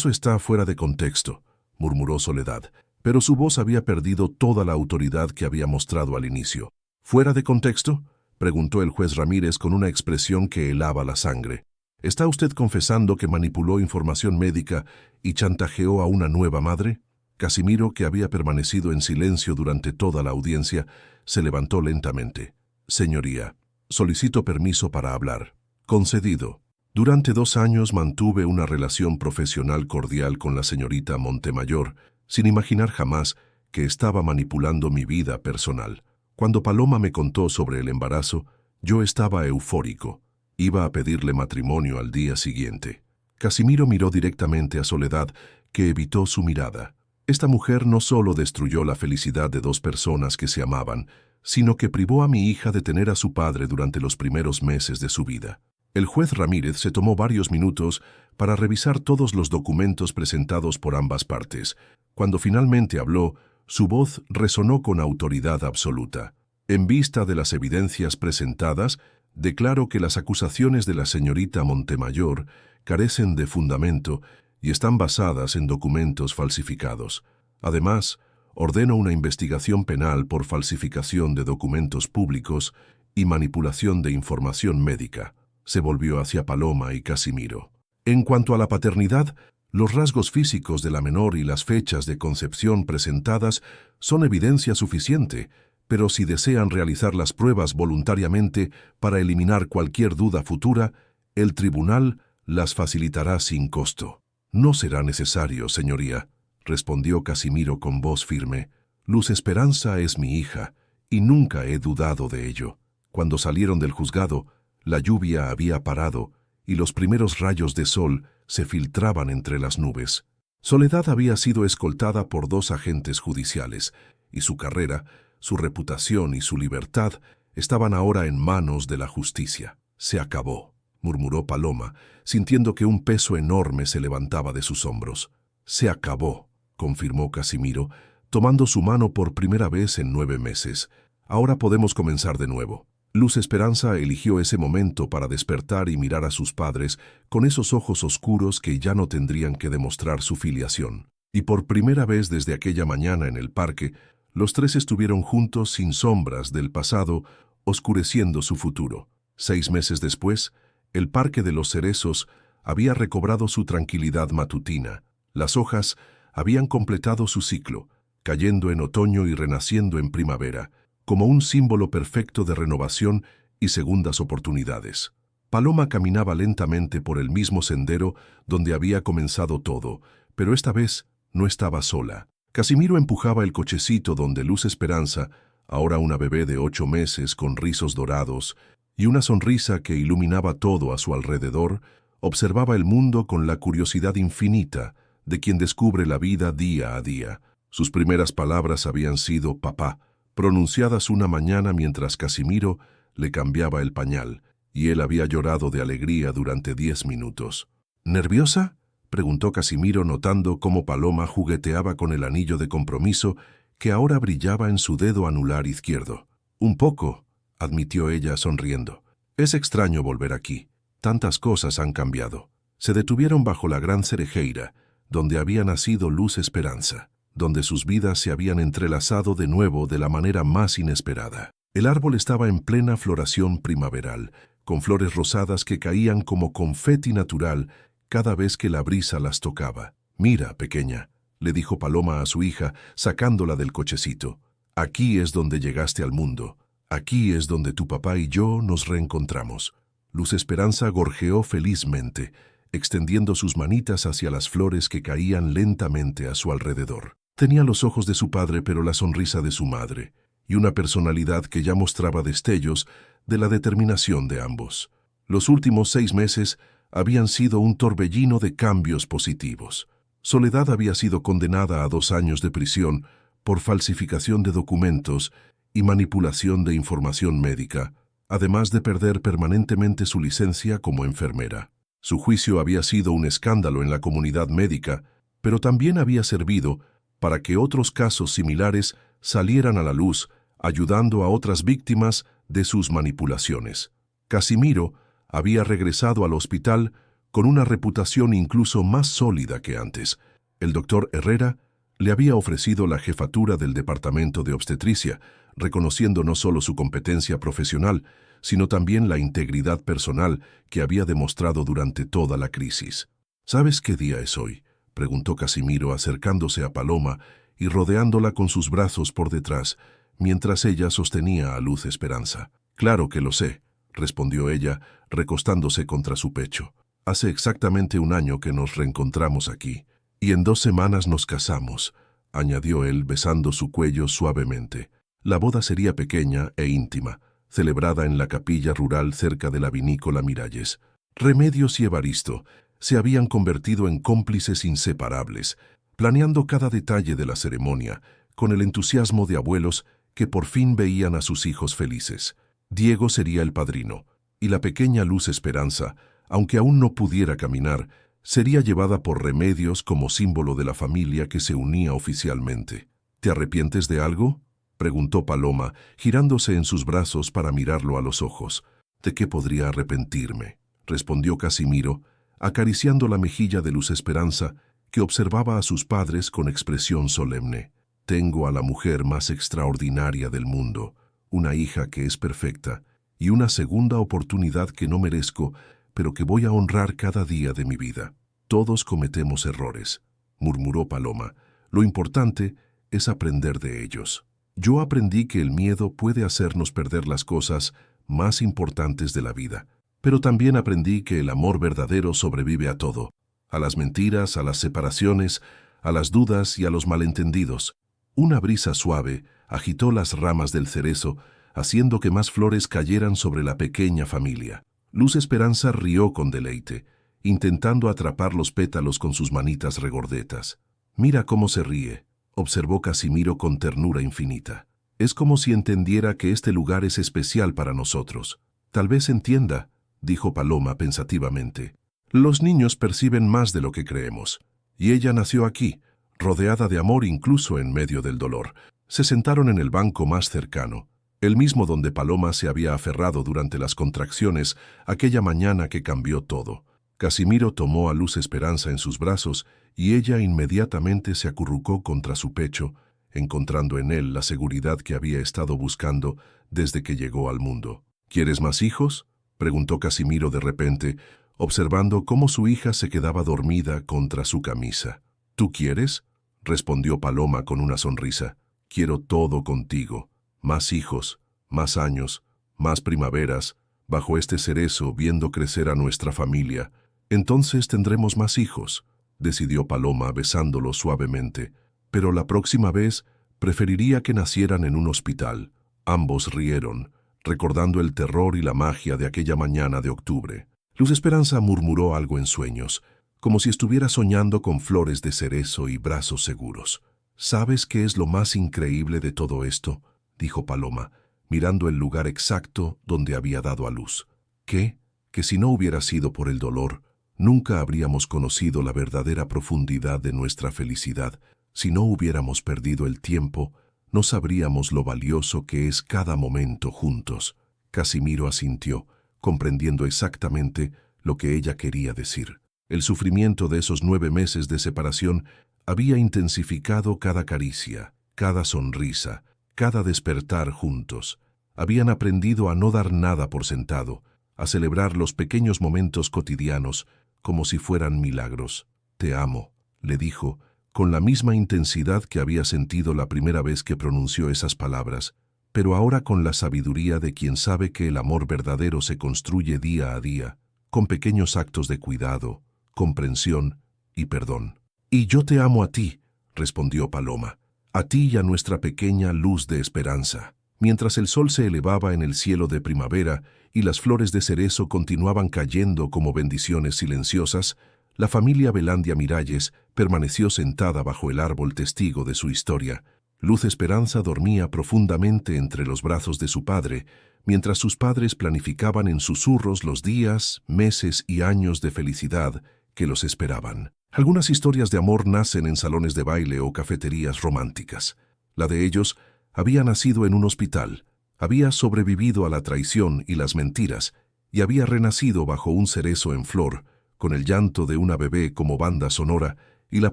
está fuera de contexto, murmuró Soledad, pero su voz había perdido toda la autoridad que había mostrado al inicio. ¿Fuera de contexto?, preguntó el juez Ramírez con una expresión que helaba la sangre. ¿Está usted confesando que manipuló información médica y chantajeó a una nueva madre? Casimiro, que había permanecido en silencio durante toda la audiencia, se levantó lentamente. Señoría, solicito permiso para hablar. Concedido. Durante 2 años mantuve una relación profesional cordial con la señorita Montemayor, sin imaginar jamás que estaba manipulando mi vida personal. Cuando Paloma me contó sobre el embarazo, yo estaba eufórico. Iba a pedirle matrimonio al día siguiente. Casimiro miró directamente a Soledad, que evitó su mirada. Esta mujer no solo destruyó la felicidad de 2 personas que se amaban, sino que privó a mi hija de tener a su padre durante los primeros meses de su vida. El juez Ramírez se tomó varios minutos para revisar todos los documentos presentados por ambas partes. Cuando finalmente habló, su voz resonó con autoridad absoluta. En vista de las evidencias presentadas, declaro que las acusaciones de la señorita Montemayor carecen de fundamento y están basadas en documentos falsificados. Además, ordeno una investigación penal por falsificación de documentos públicos y manipulación de información médica. Se volvió hacia Paloma y Casimiro. En cuanto a la paternidad, los rasgos físicos de la menor y las fechas de concepción presentadas son evidencia suficiente, pero si desean realizar las pruebas voluntariamente para eliminar cualquier duda futura, el tribunal las facilitará sin costo. No será necesario, señoría, respondió Casimiro con voz firme. Luz Esperanza es mi hija, y nunca he dudado de ello. Cuando salieron del juzgado, la lluvia había parado, y los primeros rayos de sol se filtraban entre las nubes. Soledad había sido escoltada por 2 agentes judiciales, y su carrera, su reputación y su libertad estaban ahora en manos de la justicia. Se acabó, murmuró Paloma, sintiendo que un peso enorme se levantaba de sus hombros. Se acabó, confirmó Casimiro, tomando su mano por primera vez en 9 meses. Ahora podemos comenzar de nuevo. Luz Esperanza eligió ese momento para despertar y mirar a sus padres con esos ojos oscuros que ya no tendrían que demostrar su filiación. Y por primera vez desde aquella mañana en el parque, los 3 estuvieron juntos sin sombras del pasado, oscureciendo su futuro. 6 meses después, el Parque de los Cerezos había recobrado su tranquilidad matutina. Las hojas habían completado su ciclo, cayendo en otoño y renaciendo en primavera, como un símbolo perfecto de renovación y segundas oportunidades. Paloma caminaba lentamente por el mismo sendero donde había comenzado todo, pero esta vez no estaba sola. Casimiro empujaba el cochecito donde Luz Esperanza, ahora una bebé de 8 meses con rizos dorados y una sonrisa que iluminaba todo a su alrededor, observaba el mundo con la curiosidad infinita de quien descubre la vida día a día. Sus primeras palabras habían sido «papá», pronunciadas una mañana mientras Casimiro le cambiaba el pañal, y él había llorado de alegría durante 10 minutos. ¿Nerviosa?, preguntó Casimiro notando cómo Paloma jugueteaba con el anillo de compromiso que ahora brillaba en su dedo anular izquierdo. Un poco, admitió ella sonriendo. Es extraño volver aquí. Tantas cosas han cambiado. Se detuvieron bajo la gran cerejeira, donde había nacido Luz Esperanza, donde sus vidas se habían entrelazado de nuevo de la manera más inesperada. El árbol estaba en plena floración primaveral, con flores rosadas que caían como confeti natural cada vez que la brisa las tocaba. «Mira, pequeña», le dijo Paloma a su hija, sacándola del cochecito. «Aquí es donde llegaste al mundo. Aquí es donde tu papá y yo nos reencontramos». Luz Esperanza gorjeó felizmente, extendiendo sus manitas hacia las flores que caían lentamente a su alrededor. Tenía los ojos de su padre, pero la sonrisa de su madre, y una personalidad que ya mostraba destellos de la determinación de ambos. Los últimos 6 meses habían sido un torbellino de cambios positivos. Soledad había sido condenada a 2 años de prisión por falsificación de documentos y manipulación de información médica, además de perder permanentemente su licencia como enfermera. Su juicio había sido un escándalo en la comunidad médica, pero también había servido para que otros casos similares salieran a la luz, ayudando a otras víctimas de sus manipulaciones. Casimiro había regresado al hospital con una reputación incluso más sólida que antes. El doctor Herrera le había ofrecido la jefatura del departamento de obstetricia, reconociendo no solo su competencia profesional, sino también la integridad personal que había demostrado durante toda la crisis. ¿Sabes qué día es hoy?, preguntó Casimiro acercándose a Paloma y rodeándola con sus brazos por detrás, mientras ella sostenía a Luz Esperanza. «Claro que lo sé», respondió ella, recostándose contra su pecho. «Hace exactamente 1 año que nos reencontramos aquí, y en 2 semanas nos casamos», añadió él besando su cuello suavemente. La boda sería pequeña e íntima, celebrada en la capilla rural cerca de la vinícola Miralles. Remedios y Evaristo se habían convertido en cómplices inseparables, planeando cada detalle de la ceremonia, con el entusiasmo de abuelos que por fin veían a sus hijos felices. Diego sería el padrino, y la pequeña Luz Esperanza, aunque aún no pudiera caminar, sería llevada por Remedios como símbolo de la familia que se unía oficialmente. «¿Te arrepientes de algo?», preguntó Paloma, girándose en sus brazos para mirarlo a los ojos. «¿De qué podría arrepentirme?», respondió Casimiro, acariciando la mejilla de Luz Esperanza, que observaba a sus padres con expresión solemne. «Tengo a la mujer más extraordinaria del mundo, una hija que es perfecta, y una segunda oportunidad que no merezco, pero que voy a honrar cada día de mi vida. Todos cometemos errores», murmuró Paloma. «Lo importante es aprender de ellos. Yo aprendí que el miedo puede hacernos perder las cosas más importantes de la vida, pero también aprendí que el amor verdadero sobrevive a todo, a las mentiras, a las separaciones, a las dudas y a los malentendidos». Una brisa suave agitó las ramas del cerezo, haciendo que más flores cayeran sobre la pequeña familia. Luz Esperanza rió con deleite, intentando atrapar los pétalos con sus manitas regordetas. «Mira cómo se ríe», observó Casimiro con ternura infinita. «Es como si entendiera que este lugar es especial para nosotros». «Tal vez entienda», dijo Paloma pensativamente. «Los niños perciben más de lo que creemos. Y ella nació aquí, rodeada de amor incluso en medio del dolor». Se sentaron en el banco más cercano, el mismo donde Paloma se había aferrado durante las contracciones aquella mañana que cambió todo. Casimiro tomó a Luz Esperanza en sus brazos y ella inmediatamente se acurrucó contra su pecho, encontrando en él la seguridad que había estado buscando desde que llegó al mundo. «¿Quieres más hijos?», preguntó Casimiro de repente, observando cómo su hija se quedaba dormida contra su camisa. «¿Tú quieres?», respondió Paloma con una sonrisa. «Quiero todo contigo. Más hijos, más años, más primaveras, bajo este cerezo viendo crecer a nuestra familia. Entonces tendremos más hijos», decidió Paloma besándolo suavemente. «Pero la próxima vez preferiría que nacieran en un hospital». Ambos rieron, recordando el terror y la magia de aquella mañana de octubre. Luz Esperanza murmuró algo en sueños, como si estuviera soñando con flores de cerezo y brazos seguros. «¿Sabes qué es lo más increíble de todo esto?», dijo Paloma, mirando el lugar exacto donde había dado a luz. «¿Qué? Que si no hubiera sido por el dolor, nunca habríamos conocido la verdadera profundidad de nuestra felicidad. Si no hubiéramos perdido el tiempo, no sabríamos lo valioso que es cada momento juntos». Casimiro asintió, comprendiendo exactamente lo que ella quería decir. El sufrimiento de esos 9 meses de separación había intensificado cada caricia, cada sonrisa, cada despertar juntos. Habían aprendido a no dar nada por sentado, a celebrar los pequeños momentos cotidianos como si fueran milagros. «Te amo», le dijo, con la misma intensidad que había sentido la primera vez que pronunció esas palabras, pero ahora con la sabiduría de quien sabe que el amor verdadero se construye día a día, con pequeños actos de cuidado, comprensión y perdón. «Y yo te amo a ti», respondió Paloma, «a ti y a nuestra pequeña Luz de Esperanza». Mientras el sol se elevaba en el cielo de primavera y las flores de cerezo continuaban cayendo como bendiciones silenciosas, La familia Belandia Miralles permaneció sentada bajo el árbol testigo de su historia. Luz Esperanza dormía profundamente entre los brazos de su padre, mientras sus padres planificaban en susurros los días, meses y años de felicidad que los esperaban. Algunas historias de amor nacen en salones de baile o cafeterías románticas. La de ellos había nacido en un hospital, había sobrevivido a la traición y las mentiras, y había renacido bajo un cerezo en flor, con el llanto de una bebé como banda sonora y la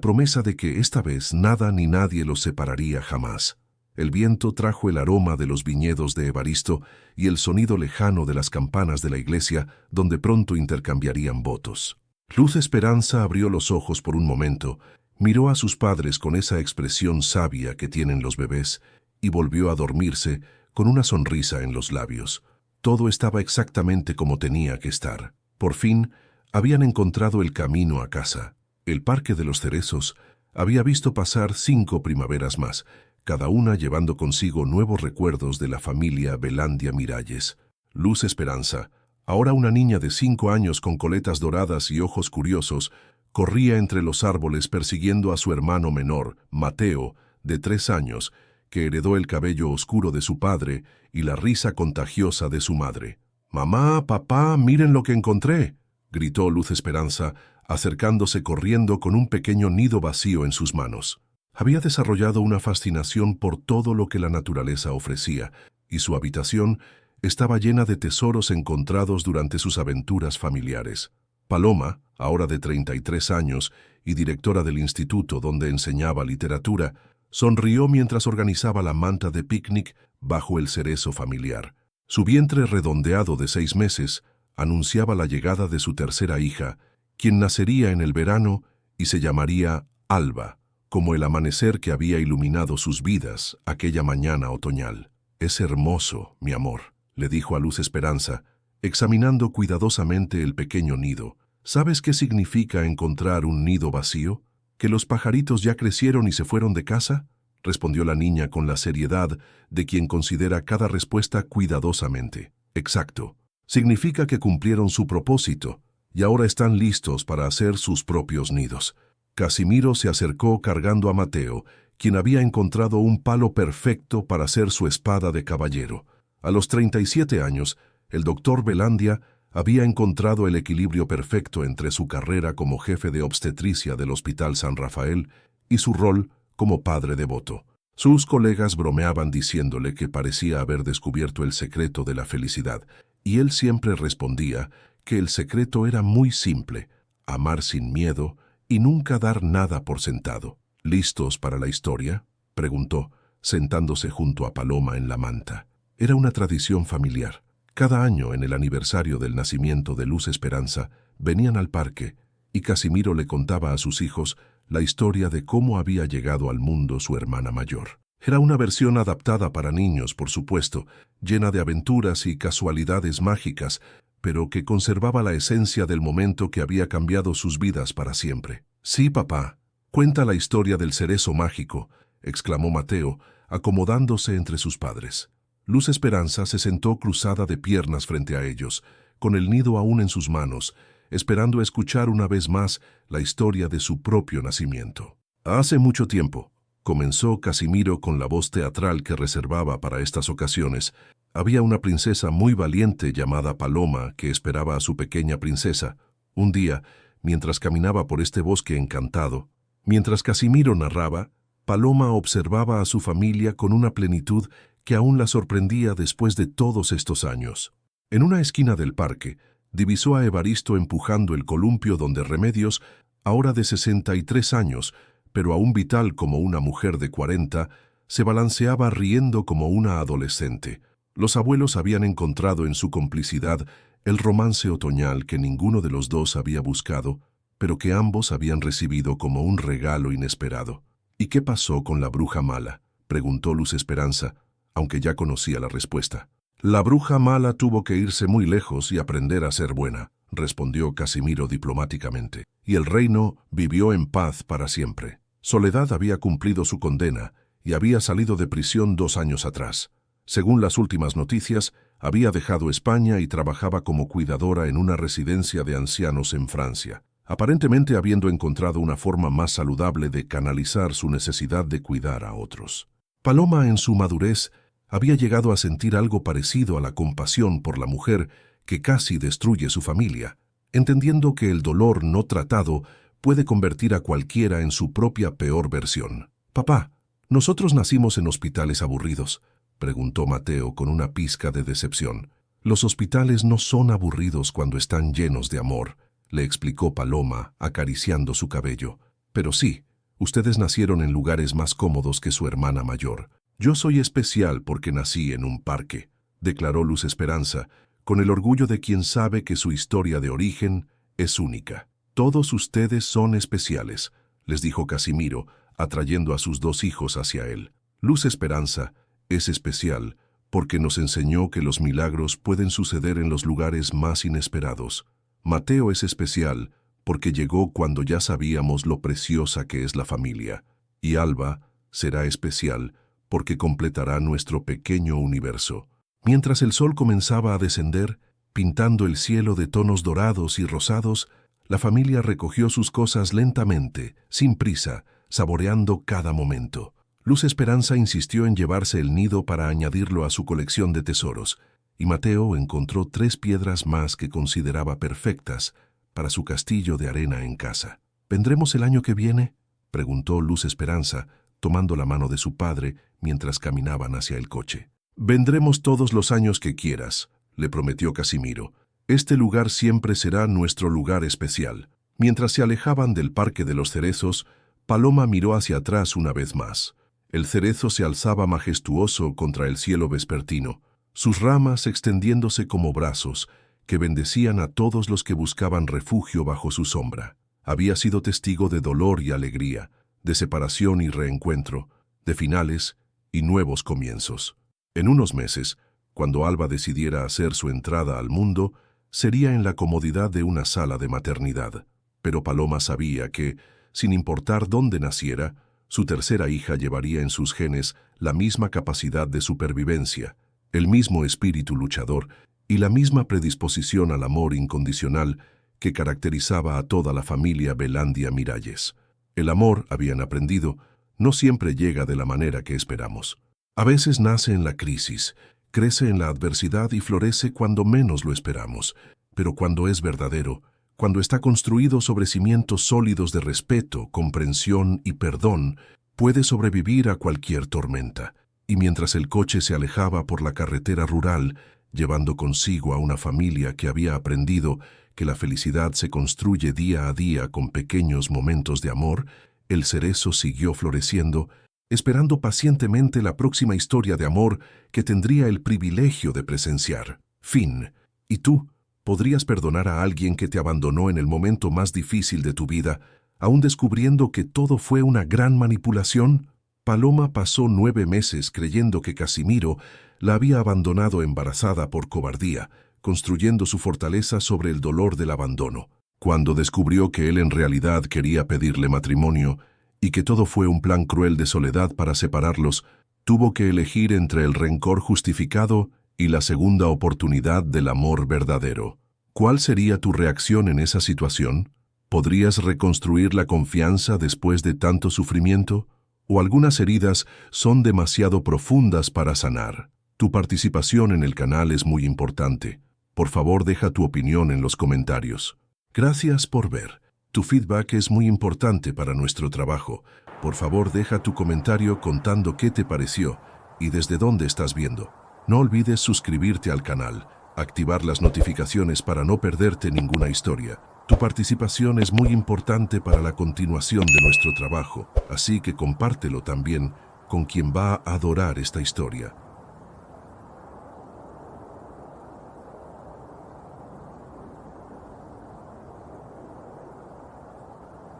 promesa de que esta vez nada ni nadie los separaría jamás. El viento trajo el aroma de los viñedos de Evaristo y el sonido lejano de las campanas de la iglesia donde pronto intercambiarían votos. Luz Esperanza abrió los ojos por un momento, miró a sus padres con esa expresión sabia que tienen los bebés y volvió a dormirse con una sonrisa en los labios. Todo estaba exactamente como tenía que estar. Por fin, habían encontrado el camino a casa. El Parque de los Cerezos había visto pasar 5 primaveras más, cada una llevando consigo nuevos recuerdos de la familia Belandia Miralles. Luz Esperanza, ahora una niña de 5 años con coletas doradas y ojos curiosos, corría entre los árboles persiguiendo a su hermano menor, Mateo, de 3 años, que heredó el cabello oscuro de su padre y la risa contagiosa de su madre. «Mamá, papá, miren lo que encontré», gritó Luz Esperanza, acercándose corriendo con un pequeño nido vacío en sus manos. Había desarrollado una fascinación por todo lo que la naturaleza ofrecía, y su habitación estaba llena de tesoros encontrados durante sus aventuras familiares. Paloma, ahora de 33 años y directora del instituto donde enseñaba literatura, sonrió mientras organizaba la manta de picnic bajo el cerezo familiar. Su vientre redondeado de 6 meses anunciaba la llegada de su tercera hija, quien nacería en el verano y se llamaría Alba, como el amanecer que había iluminado sus vidas aquella mañana otoñal. «Es hermoso, mi amor», le dijo a Luz Esperanza, examinando cuidadosamente el pequeño nido. «¿Sabes qué significa encontrar un nido vacío? ¿Que los pajaritos ya crecieron y se fueron de casa?», respondió la niña con la seriedad de quien considera cada respuesta cuidadosamente. «Exacto. Significa que cumplieron su propósito y ahora están listos para hacer sus propios nidos». Casimiro se acercó cargando a Mateo, quien había encontrado un palo perfecto para hacer su espada de caballero. A los 37 años, el doctor Belandia había encontrado el equilibrio perfecto entre su carrera como jefe de obstetricia del Hospital San Rafael y su rol como padre devoto. Sus colegas bromeaban diciéndole que parecía haber descubierto el secreto de la felicidad, y él siempre respondía que el secreto era muy simple: amar sin miedo y nunca dar nada por sentado. «¿Listos para la historia?», preguntó, sentándose junto a Paloma en la manta. Era una tradición familiar. Cada año, en el aniversario del nacimiento de Luz Esperanza, venían al parque, y Casimiro le contaba a sus hijos la historia de cómo había llegado al mundo su hermana mayor. Era una versión adaptada para niños, por supuesto, llena de aventuras y casualidades mágicas, pero que conservaba la esencia del momento que había cambiado sus vidas para siempre. «Sí, papá, cuenta la historia del cerezo mágico», exclamó Mateo, acomodándose entre sus padres. Luz Esperanza se sentó cruzada de piernas frente a ellos, con el nido aún en sus manos, esperando escuchar una vez más la historia de su propio nacimiento. «Hace mucho tiempo», comenzó Casimiro con la voz teatral que reservaba para estas ocasiones, «había una princesa muy valiente llamada Paloma que esperaba a su pequeña princesa. Un día, mientras caminaba por este bosque encantado, mientras Casimiro narraba, Paloma observaba a su familia con una plenitud que aún la sorprendía después de todos estos años. En una esquina del parque, divisó a Evaristo empujando el columpio donde Remedios, ahora de 63 años, pero aún vital como una mujer de 40, se balanceaba riendo como una adolescente. Los abuelos habían encontrado en su complicidad el romance otoñal que ninguno de los dos había buscado, pero que ambos habían recibido como un regalo inesperado. «¿Y qué pasó con la bruja mala?», preguntó Luz Esperanza, aunque ya conocía la respuesta. «La bruja mala tuvo que irse muy lejos y aprender a ser buena», respondió Casimiro diplomáticamente, «y el reino vivió en paz para siempre». Soledad había cumplido su condena y había salido de prisión 2 años atrás. Según las últimas noticias, había dejado España y trabajaba como cuidadora en una residencia de ancianos en Francia. aparentemente habiendo encontrado una forma más saludable de canalizar su necesidad de cuidar a otros. Paloma, en su madurez, había llegado a sentir algo parecido a la compasión por la mujer que casi destruye su familia, entendiendo que el dolor no tratado puede convertir a cualquiera en su propia peor versión. «Papá, ¿nosotros nacimos en hospitales aburridos?», preguntó Mateo con una pizca de decepción. «Los hospitales no son aburridos cuando están llenos de amor», le explicó Paloma, acariciando su cabello. «Pero sí, ustedes nacieron en lugares más cómodos que su hermana mayor. Yo soy especial porque nací en un parque», declaró Luz Esperanza, con el orgullo de quien sabe que su historia de origen es única. «Todos ustedes son especiales», les dijo Casimiro, atrayendo a sus dos hijos hacia él. «Luz Esperanza es especial porque nos enseñó que los milagros pueden suceder en los lugares más inesperados. Mateo es especial porque llegó cuando ya sabíamos lo preciosa que es la familia. Y Alba será especial porque completará nuestro pequeño universo». Mientras el sol comenzaba a descender, pintando el cielo de tonos dorados y rosados, la familia recogió sus cosas lentamente, sin prisa, saboreando cada momento. Luz Esperanza insistió en llevarse el nido para añadirlo a su colección de tesoros, y Mateo encontró 3 piedras más que consideraba perfectas para su castillo de arena en casa. «¿Vendremos el año que viene?», preguntó Luz Esperanza, tomando la mano de su padre mientras caminaban hacia el coche. «Vendremos todos los años que quieras», le prometió Casimiro. «Este lugar siempre será nuestro lugar especial». Mientras se alejaban del Parque de los Cerezos, Paloma miró hacia atrás una vez más. El cerezo se alzaba majestuoso contra el cielo vespertino, sus ramas extendiéndose como brazos que bendecían a todos los que buscaban refugio bajo su sombra. Había sido testigo de dolor y alegría, de separación y reencuentro, de finales y nuevos comienzos. En unos meses, cuando Alba decidiera hacer su entrada al mundo, sería en la comodidad de una sala de maternidad. Pero Paloma sabía que, sin importar dónde naciera, su tercera hija llevaría en sus genes la misma capacidad de supervivencia, el mismo espíritu luchador y la misma predisposición al amor incondicional que caracterizaba a toda la familia Belandia Miralles. El amor, habían aprendido, no siempre llega de la manera que esperamos. A veces nace en la crisis, crece en la adversidad y florece cuando menos lo esperamos, pero cuando es verdadero, cuando está construido sobre cimientos sólidos de respeto, comprensión y perdón, puede sobrevivir a cualquier tormenta. Y mientras el coche se alejaba por la carretera rural, llevando consigo a una familia que había aprendido que la felicidad se construye día a día con pequeños momentos de amor, el cerezo siguió floreciendo, esperando pacientemente la próxima historia de amor que tendría el privilegio de presenciar. Fin. ¿Y tú? ¿Podrías perdonar a alguien que te abandonó en el momento más difícil de tu vida, aún descubriendo que todo fue una gran manipulación? Paloma pasó 9 meses creyendo que Casimiro la había abandonado embarazada por cobardía, construyendo su fortaleza sobre el dolor del abandono. Cuando descubrió que él en realidad quería pedirle matrimonio y que todo fue un plan cruel de soledad para separarlos, tuvo que elegir entre el rencor justificado y la segunda oportunidad del amor verdadero. ¿Cuál sería tu reacción en esa situación? ¿Podrías reconstruir la confianza después de tanto sufrimiento? ¿O algunas heridas son demasiado profundas para sanar? Tu participación en el canal es muy importante. Por favor, deja tu opinión en los comentarios. Gracias por ver. Tu feedback es muy importante para nuestro trabajo. Por favor, deja tu comentario contando qué te pareció y desde dónde estás viendo. No olvides suscribirte al canal, activar las notificaciones para no perderte ninguna historia. Tu participación es muy importante para la continuación de nuestro trabajo, así que compártelo también con quien va a adorar esta historia.